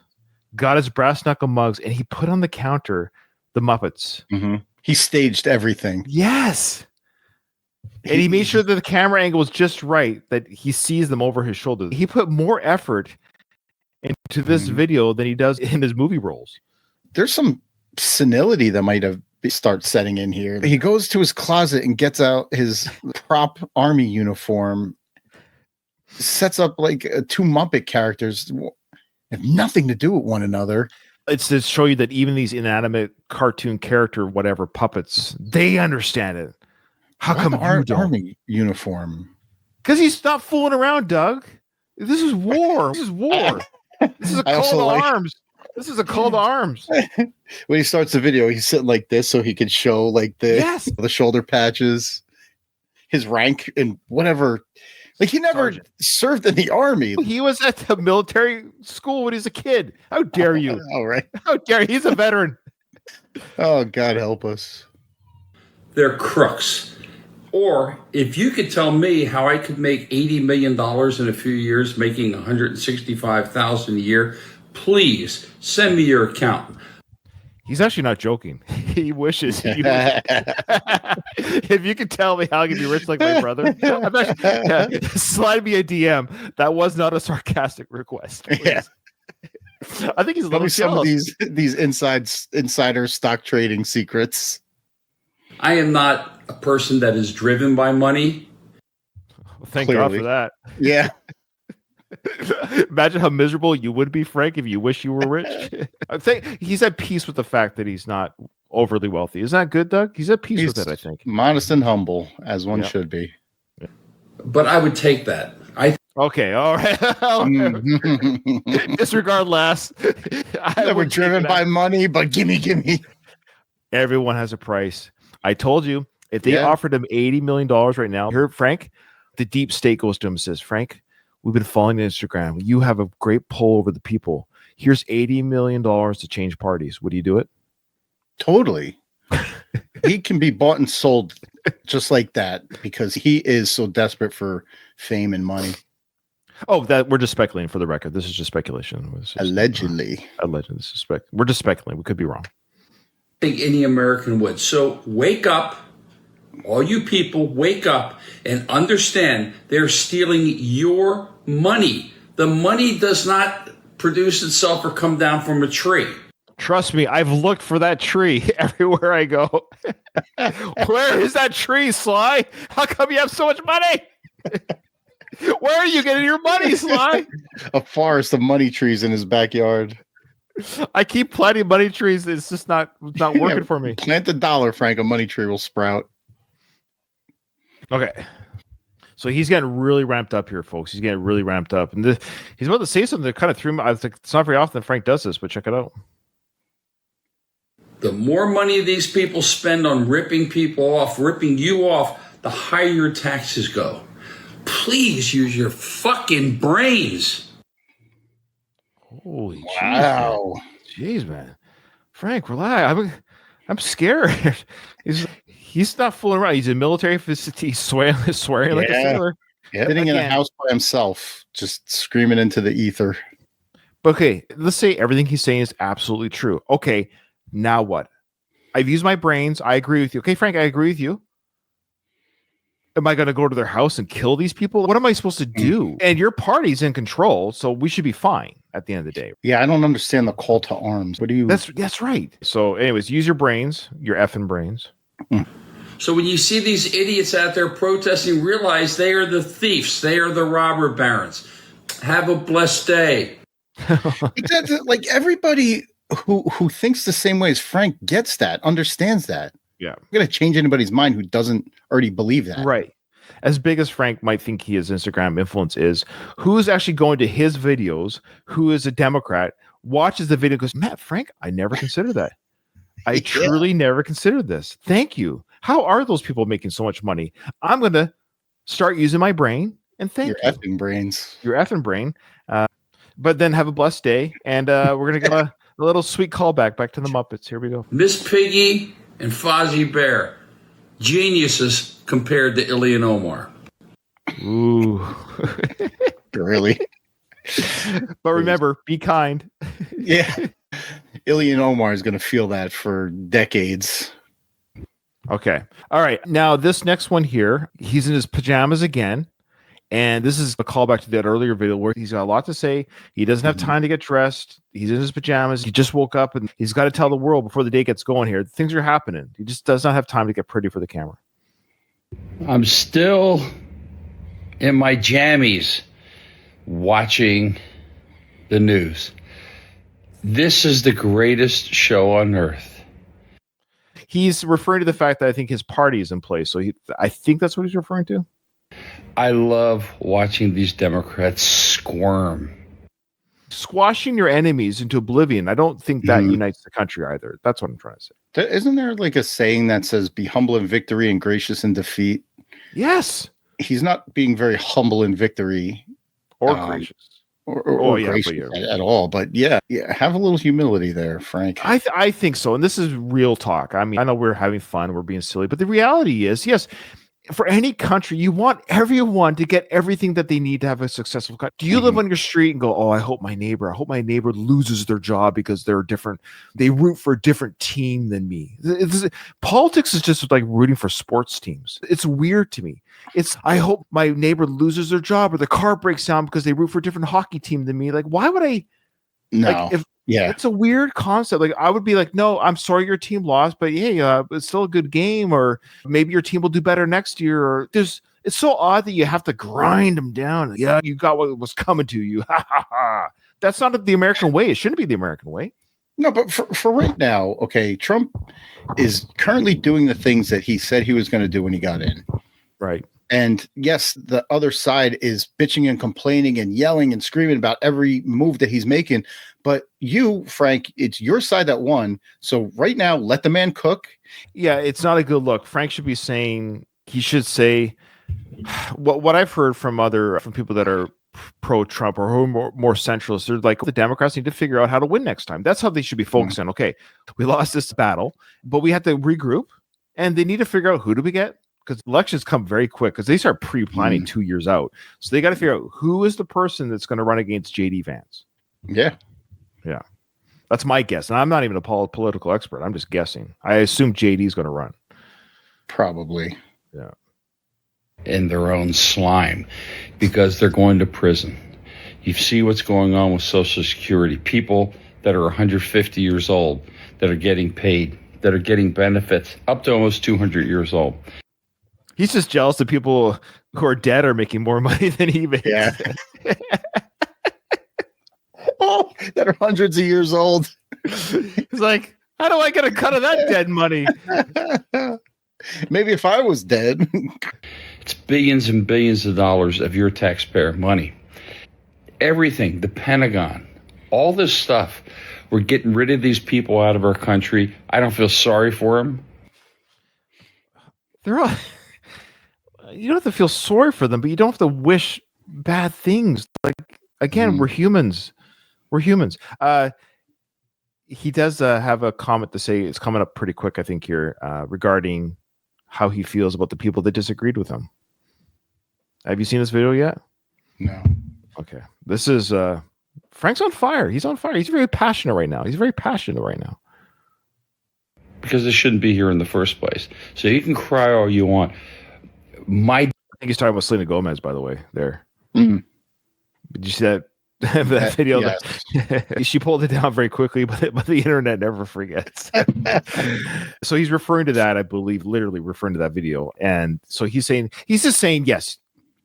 got his brass knuckle mugs, and he put on the counter the Muppets. Mm-hmm. He staged everything. Yes, and he made sure that the camera angle was just right, that he sees them over his shoulder. He put more effort into this video than he does in his movie roles. There's some senility that might have start setting in here. He goes to his closet and gets out his prop army uniform, sets up like two Muppet characters have nothing to do with one another. It's to show you that even these inanimate cartoon character, whatever puppets, they understand it. How come you don't? Army uniform? Because he's not fooling around, Doug. This is war. This is war. This is a call to arms. This is a call to arms. When he starts the video, he's sitting like this so he can show like the shoulder patches, his rank, and whatever. Like he never served in the army. He was at the military school when he was a kid. How dare you? All right. How dare you? He's a veteran. Oh, God help us. They're crooks. Or if you could tell me how I could make $80 million in a few years, making $165,000 a year, please send me your account. He's actually not joking. He wishes. If you could tell me how I could be rich like my brother, slide me a DM. That was not a sarcastic request. Please. Yeah. I think he's a little some of these insider stock trading secrets. I am not a person that is driven by money. Thank God for that. Yeah. Imagine how miserable you would be, Frank, if you wish you were rich. I think he's at peace with the fact that he's not overly wealthy. Isn't that good, Doug? He's at peace with it, I think. Modest and humble, as one should be. But I would take that. Okay, all right. Disregard last. We're driven by money, but gimme. Everyone has a price. I told you, if they offered him $80 million right now, here, Frank, the deep state goes to him and says, Frank, we've been following Instagram. You have a great pull over the people. Here's $80 million to change parties. Would you do it? Totally. He can be bought and sold just like that because he is so desperate for fame and money. Oh, that we're just speculating for the record. This is just speculation. Allegedly. We're just speculating. We could be wrong. I think any American would. So wake up. All you people, wake up and understand they're stealing your money. The money does not produce itself or come down from a tree. Trust me, I've looked for that tree everywhere I go. Where is that tree, Sly? How come you have so much money? Where are you getting your money, Sly? A forest of money trees in his backyard. I keep planting money trees. It's just not working for me. Plant the dollar, Frank. A money tree will sprout. Okay. So he's getting really ramped up here, folks. He's getting really ramped up. And he's about to say something that kind of threw me. I think it's not very often that Frank does this, but check it out. The more money these people spend on ripping people off, ripping you off, the higher your taxes go. Please use your fucking brains. Holy wow. Jeez, man. Frank, relax. I'm scared. He's not fooling around. He's in military facility. He's swearing like a sailor. Yeah. Sitting in a house by himself, just screaming into the ether. Okay, let's say everything he's saying is absolutely true. Okay, now what? I've used my brains. I agree with you. Okay, Frank, I agree with you. Am I going to go to their house and kill these people? What am I supposed to do? And your party's in control, so we should be fine at the end of the day. Yeah, I don't understand the call to arms. What do you... That's right. So anyways, use your brains, your effing brains. So when you see these idiots out there protesting, realize they are the thieves. They are the robber barons. Have a blessed day. Like everybody who thinks the same way as Frank gets that, understands that. Yeah. I'm going to change anybody's mind who doesn't already believe that. Right. As big as Frank might think his Instagram influence is, who's actually going to his videos, who is a Democrat, watches the video and goes, Matt, Frank, I never considered that. I truly never considered this. Thank you. How are those people making so much money? I'm going to start using my brain and thank your you. Effing brains. Your effing brain. But then have a blessed day. And we're going to get a little sweet callback back to the Muppets. Here we go. Miss Piggy and Fozzie Bear, geniuses compared to Illy and Omar. Ooh. Really? But remember, be kind. Yeah. Illy and Omar is going to feel that for decades. Okay. All right. Now, this next one here, he's in his pajamas again. And this is a callback to that earlier video where he's got a lot to say. He doesn't have time to get dressed. He's in his pajamas. He just woke up and he's got to tell the world before the day gets going here. Things are happening. He just does not have time to get pretty for the camera. I'm still in my jammies watching the news. This is the greatest show on earth. He's referring to the fact that I think his party is in place. So I think that's what he's referring to. I love watching these Democrats squirm. Squashing your enemies into oblivion. I don't think that unites the country either. That's what I'm trying to say. Isn't there like a saying that says, be humble in victory and gracious in defeat? Yes. He's not being very humble in victory. Or gracious. Or gracious at all. But yeah, have a little humility there, Frank. I think so. And this is real talk. I mean, I know we're having fun, we're being silly, but the reality is, yes, for any country, you want everyone to get everything that they need to have a successful country. Do you live on your street and go, oh, I hope my neighbor loses their job because they're different. They root for a different team than me. Politics is just like rooting for sports teams. It's weird to me. I hope my neighbor loses their job or the car breaks down because they root for a different hockey team than me. Like, why would I? No. It's a weird concept. Like, I would be like, no, I'm sorry your team lost, but hey, it's still a good game, or maybe your team will do better next year. Or it's so odd that you have to grind them down. Yeah, you got what was coming to you. Ha ha ha. That's not the American way. It shouldn't be the American way. No, but for right now, okay, Trump is currently doing the things that he said he was going to do when he got in. Right. And yes, the other side is bitching and complaining and yelling and screaming about every move that he's making. But you, Frank, it's your side that won. So right now, let the man cook. Yeah, it's not a good look. Frank should say what I've heard from people that are pro-Trump or who are more centrist. They're like, the Democrats need to figure out how to win next time. That's how they should be focused on. Okay, we lost this battle, but we have to regroup, and they need to figure out who do we get. Because elections come very quick because they start pre-planning 2 years out. So they got to figure out who is the person that's going to run against J.D. Vance. Yeah. Yeah. That's my guess. And I'm not even a political expert. I'm just guessing. I assume J.D. is going to run. Probably. Yeah. In their own slime because they're going to prison. You see what's going on with Social Security. People that are 150 years old that are getting paid, that are getting benefits up to almost 200 years old. He's just jealous that people who are dead are making more money than he makes. Yeah. Oh, that are hundreds of years old. He's like, how do I get a cut of that dead money? Maybe if I was dead. It's billions and billions of dollars of your taxpayer money. Everything, the Pentagon, all this stuff. We're getting rid of these people out of our country. I don't feel sorry for them. They're all... You don't have to feel sorry for them, but you don't have to wish bad things. Like, again, we're humans. We're humans. He does have a comment to say. It's coming up pretty quick, I think, here regarding how he feels about the people that disagreed with him. Have you seen this video yet? No. Okay. This is Frank's on fire. He's on fire. He's very passionate right now. Because they shouldn't be here in the first place. So you can cry all you want. I think he's talking about Selena Gomez, by the way, there. Did you see that video? Yes. She pulled it down very quickly, but the internet never forgets. So he's referring to that, I believe, literally referring to that video. And so he's just saying, yes,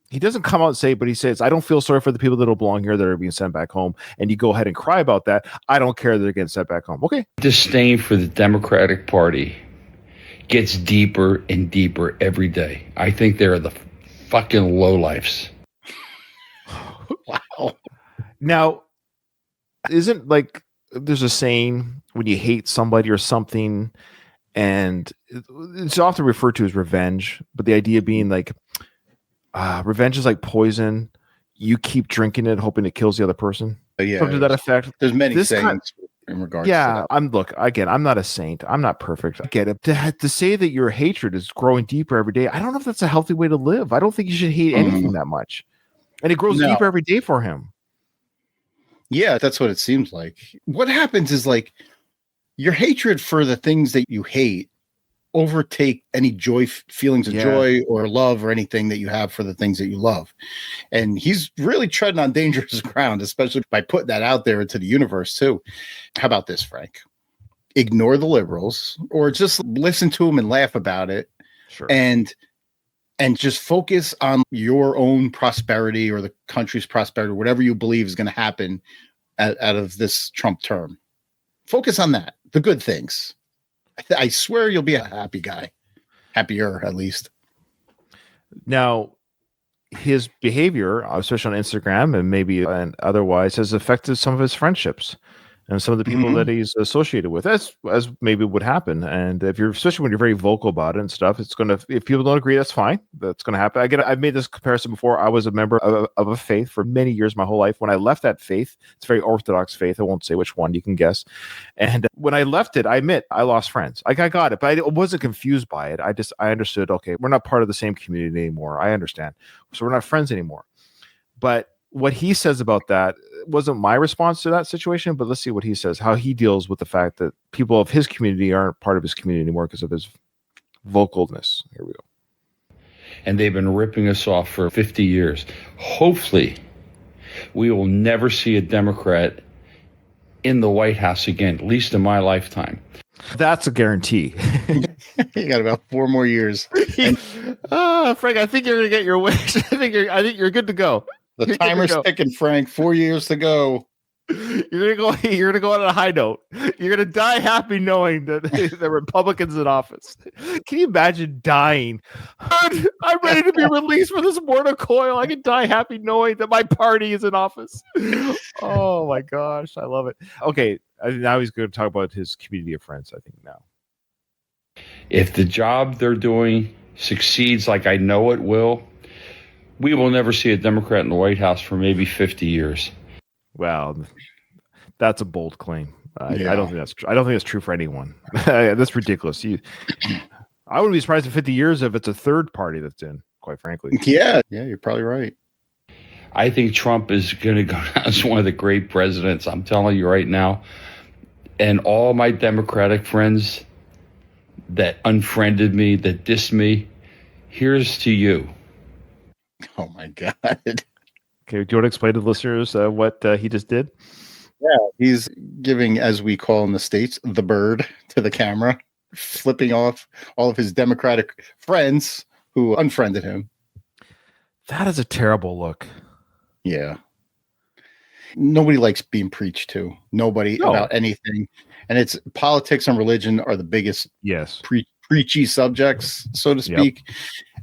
he doesn't come out and say, but he says, I don't feel sorry for the people that don't belong here that are being sent back home. And you go ahead and cry about that. I don't care that they're getting sent back home. Okay. Disdain for the Democratic Party gets deeper and deeper every day. I think they're the fucking lowlifes. Wow. Now, isn't like there's a saying when you hate somebody or something, and it's often referred to as revenge, but the idea being like revenge is like poison. You keep drinking it, hoping it kills the other person. Yeah. Something to that effect. There's many sayings in regards to that. I'm not a saint. I'm not perfect. I get it. To say that your hatred is growing deeper every day, I don't know if that's a healthy way to live. I don't think you should hate anything that much. And it grows deeper every day for him. Yeah, that's what it seems like. What happens is like your hatred for the things that you hate overtake any feelings of joy or love or anything that you have for the things that you love. And he's really treading on dangerous ground, especially by putting that out there into the universe too. How about this, Frank? Ignore the liberals or just listen to them and laugh about it. Sure. And just focus on your own prosperity or the country's prosperity, whatever you believe is going to happen out of this Trump term. Focus on that, the good things. I swear you'll be a happy guy. Happier, at least. Now, his behavior, especially on Instagram and maybe and otherwise, has affected some of his friendships and some of the people that he's associated with, as maybe would happen. And if you're, especially when you're very vocal about it and stuff, it's gonna, if people don't agree, that's fine. That's gonna happen. I've made this comparison before. I was a member of a faith for many years, my whole life. When I left that faith, it's a very Orthodox faith. I won't say which one, you can guess. And when I left it, I admit I lost friends. Like, I got it, but I wasn't confused by it. I understood, okay, we're not part of the same community anymore. I understand. So we're not friends anymore. But what he says about that wasn't my response to that situation, but let's see what he says, how he deals with the fact that people of his community aren't part of his community anymore because of his vocalness. Here we go. And they've been ripping us off for 50 years. Hopefully, we will never see a Democrat in the White House again, at least in my lifetime. That's a guarantee. You got about 4 more years. Frank, I think you're gonna get your wish. I think you're good to go. The timer's ticking, Frank. 4 years to go. You're gonna go on a high note. You're gonna die happy knowing that the Republicans in office. Can you imagine dying? I'm ready to be released from this mortal coil. I can die happy knowing that my party is in office. Oh my gosh, I love it. Okay, now he's going to talk about his community of friends. I think now, if the job they're doing succeeds like I know it will, we will never see a Democrat in the White House for maybe 50 years. Wow, that's a bold claim. I don't think that's true. I don't think that's true for anyone. That's ridiculous. I wouldn't be surprised in 50 years if it's a third party that's in, quite frankly. Yeah, you're probably right. I think Trump is going to go down as one of the great presidents. I'm telling you right now. And all my Democratic friends that unfriended me, that dissed me, here's to you. Oh my God. Okay, do you want to explain to the listeners what he just did? Yeah, he's giving, as we call in the States, the bird to the camera, flipping off all of his Democratic friends who unfriended him. That is a terrible look. Yeah. Nobody likes being preached to. Nobody about anything. And it's politics and religion are the biggest preachy subjects, so to speak. Yep.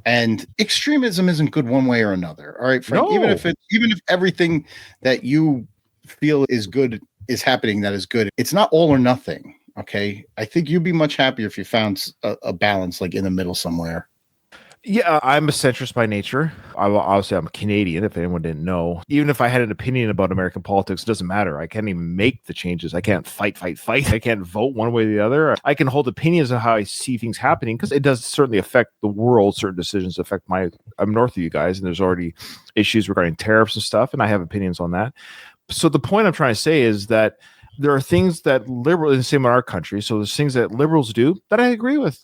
And extremism isn't good one way or another. All right, Frank. No. Even if everything that you feel is good is happening that is good, it's not all or nothing. Okay. I think you'd be much happier if you found a balance, like in the middle somewhere. Yeah, I'm a centrist by nature. Obviously, I'm a Canadian, if anyone didn't know. Even if I had an opinion about American politics, it doesn't matter. I can't even make the changes. I can't fight. I can't vote one way or the other. I can hold opinions on how I see things happening, because it does certainly affect the world. Certain decisions affect I'm north of you guys, and there's already issues regarding tariffs and stuff, and I have opinions on that. So the point I'm trying to say is that there are things that liberals, the same in our country, so there's things that liberals do that I agree with.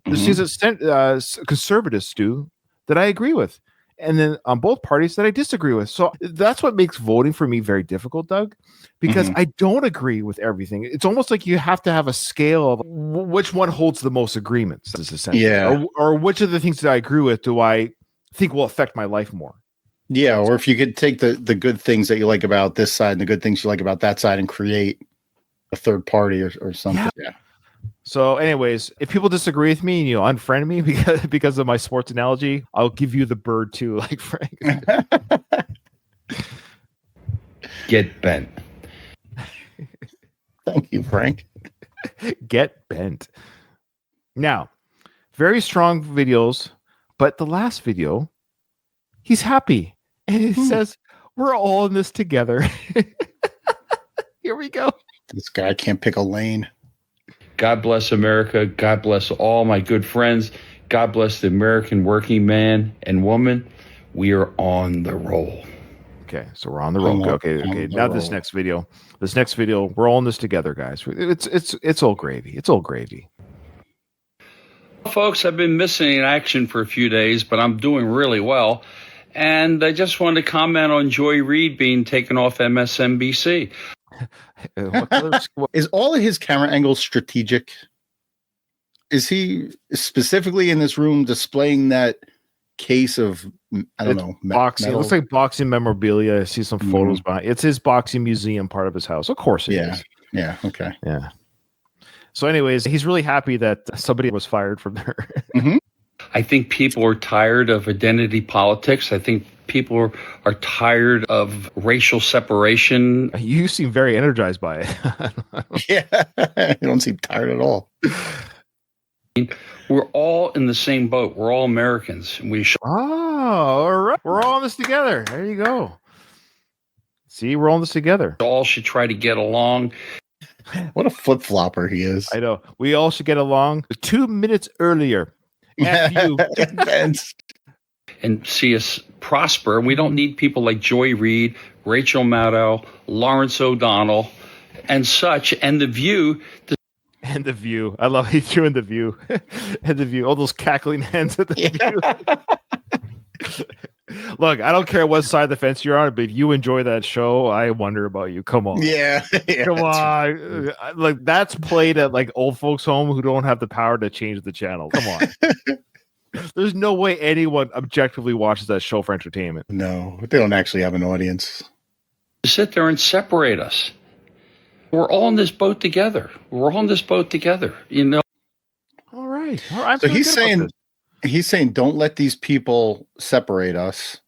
There's things that conservatives do that I agree with. And then on both parties that I disagree with. So that's what makes voting for me very difficult, Doug, because I don't agree with everything. It's almost like you have to have a scale of which one holds the most agreements. Yeah. Or which of the things that I agree with do I think will affect my life more. Yeah. Or if you could take the good things that you like about this side and the good things you like about that side and create a third party or something. Yeah. So anyways, if people disagree with me and unfriend me because of my sports analogy, I'll give you the bird too, like Frank. Get bent. Thank you, Frank. Get bent. Now, very strong videos, but the last video, he's happy. And he says, we're all in this together. Here we go. This guy can't pick a lane. God bless America. God bless all my good friends. God bless the American working man and woman. We are on the roll. Okay, so we're on the roll. Okay. Now this next video, we're all in this together, guys. It's all gravy. It's all gravy. Folks, I've been missing in action for a few days, but I'm doing really well. And I just wanted to comment on Joy Reid being taken off MSNBC. Is all of his camera angles strategic? Is he specifically in this room displaying that case of boxing? Metal? It looks like boxing memorabilia. I see some photos behind. It's his boxing museum, part of his house. Of course it is. Yeah. Okay. Yeah. So anyways, he's really happy that somebody was fired from there. I think people are tired of identity politics. I think people are tired of racial separation. You seem very energized by it. Yeah, you don't seem tired at all. We're all in the same boat. We're all Americans. All right. We're all in this together. There you go. See, we're all in this together. All should try to get along. What a flip-flopper he is. I know. We all should get along 2 minutes earlier. F you. And see us prosper. We don't need people like Joy Reid, Rachel Maddow, Lawrence O'Donnell, and such. And The View. And The View. I love he threw in The View. And The View. All those cackling hens at The View. Look, I don't care what side of the fence you're on, but if you enjoy that show, I wonder about you. Come on. Yeah. Come on. Like, that's played at like old folks' home who don't have the power to change the channel. Come on. There's no way anyone objectively watches that show for entertainment. No, they don't actually have an audience. Sit there and separate us. We're all in this boat together. We're all in this boat together. You know. All right. So he's saying, don't let these people separate us.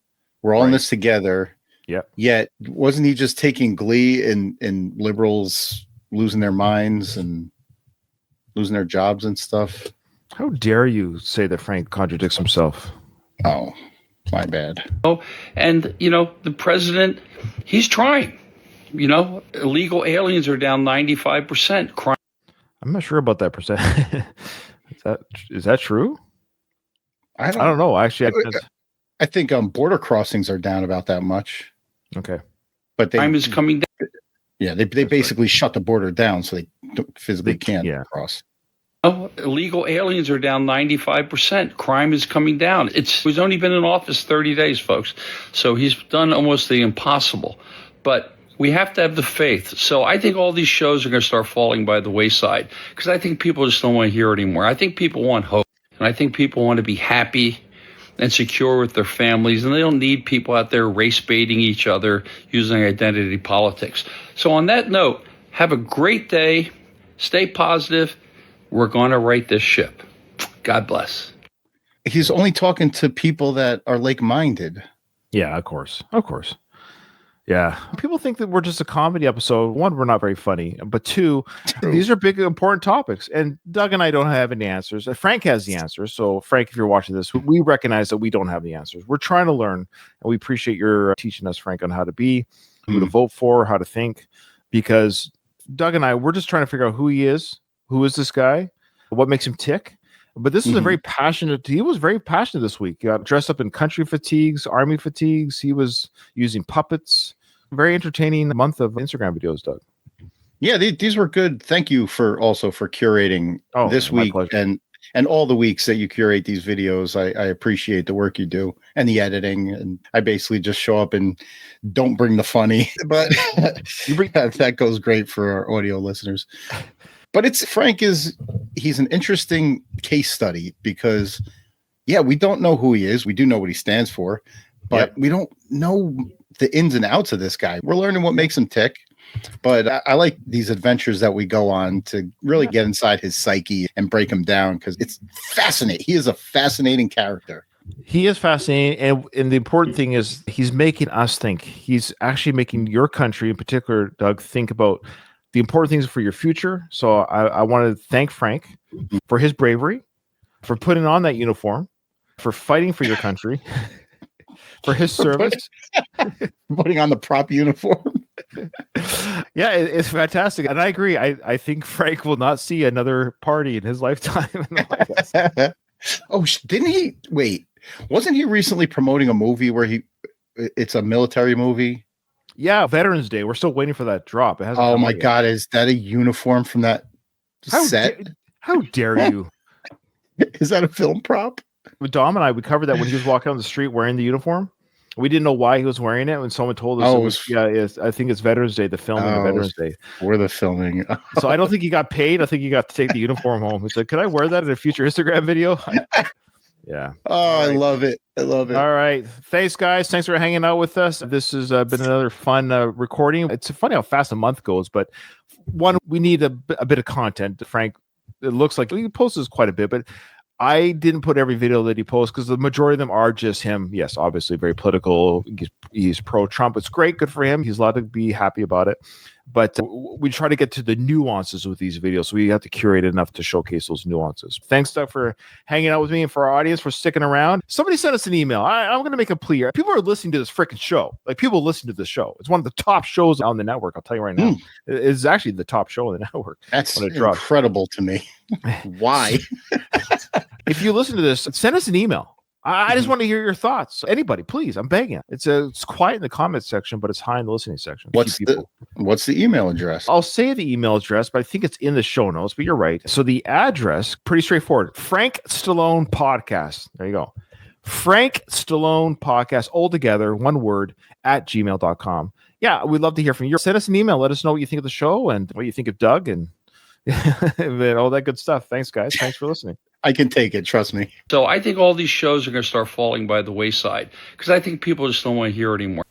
We're all in this together. Yeah. Yet, wasn't he just taking glee in liberals losing their minds and losing their jobs and stuff? How dare you say that Frank contradicts himself? Oh, my bad. Oh, and the president, he's trying. Illegal aliens are down 95%. Crime. I'm not sure about that percent. Is that true? I don't know. Actually, I think border crossings are down about that much. Okay, but crime is coming down. Yeah, they basically shut the border down, so they physically can't cross. Oh, illegal aliens are down 95%. Crime is coming down. He's only been in office 30 days, folks. So he's done almost the impossible. But we have to have the faith. So I think all these shows are going to start falling by the wayside because I think people just don't want to hear it anymore. I think people want hope. And I think people want to be happy and secure with their families. And they don't need people out there race baiting each other using identity politics. So on that note, have a great day. Stay positive. We're going to right this ship. God bless. He's only talking to people that are like-minded. Yeah, of course. Of course. Yeah. People think that we're just a comedy episode. One, we're not very funny. But two, these are big, important topics. And Doug and I don't have any answers. Frank has the answers. So, Frank, if you're watching this, we recognize that we don't have the answers. We're trying to learn. And we appreciate your teaching us, Frank, on how to be, who to vote for, how to think. Because Doug and I, we're just trying to figure out who he is. Who is this guy? What makes him tick? But this is a very passionate. He was very passionate this week. He got dressed up in country fatigues, army fatigues. He was using puppets. Very entertaining month of Instagram videos, Doug. Yeah, these were good. Thank you for curating this week and all the weeks that you curate these videos. I appreciate the work you do and the editing. And I basically just show up and don't bring the funny, but that goes great for our audio listeners. But he's an interesting case study because, we don't know who he is. We do know what he stands for, but we don't know the ins and outs of this guy. We're learning what makes him tick. But I like these adventures that we go on to really get inside his psyche and break him down because it's fascinating. He is a fascinating character. He is fascinating. And the important thing is he's making us think. He's actually making your country in particular, Doug, think about the important things for your future. So I want to thank Frank for his bravery, for putting on that uniform, for fighting for your country, for his service. Putting on the prop uniform. Yeah, it's fantastic. And I agree. I think Frank will not see another party in his lifetime. Oh, didn't he? Wait, wasn't he recently promoting a movie where it's a military movie? Yeah, Veterans Day. We're still waiting for that drop. It hasn't oh my God, is that a uniform from that set? How dare you? Is that a film prop? Dom and I, we covered that when he was walking on the street wearing the uniform. We didn't know why he was wearing it. When someone told us, I think it's Veterans Day, the filming of Veterans Day. For the filming. So I don't think he got paid. I think he got to take the uniform home. He said, "Can I wear that in a future Instagram video?" Yeah. Oh, right. I love it. All right. Thanks, guys. Thanks for hanging out with us. This has been another fun recording. It's funny how fast a month goes, but we need a bit of content. Frank, it looks like he posts quite a bit, but I didn't put every video that he posts because the majority of them are just him. Yes, obviously very political. He's pro-Trump. It's great. Good for him. He's allowed to be happy about it. But we try to get to the nuances with these videos. So we have to curate enough to showcase those nuances. Thanks, Doug, for hanging out with me and for our audience for sticking around. Somebody sent us an email. I'm going to make a plea here. People are listening to this freaking show. Like, people listen to this show. It's one of the top shows on the network. I'll tell you right now. It's actually the top show on the network. That's incredible to me. Why? If you listen to this, send us an email. I just want to hear your thoughts. Anybody, please. I'm begging. It's quiet in the comments section, but it's high in the listening section. What's the email address? I'll say the email address, but I think it's in the show notes, but you're right. So the address, pretty straightforward. Frank Stallone Podcast. There you go. Frank Stallone Podcast, all together, one word, @gmail.com. Yeah, we'd love to hear from you. Send us an email. Let us know what you think of the show and what you think of Doug and all that good stuff. Thanks, guys. Thanks for listening. I can take it. Trust me. So I think all these shows are going to start falling by the wayside because I think people just don't want to hear it anymore.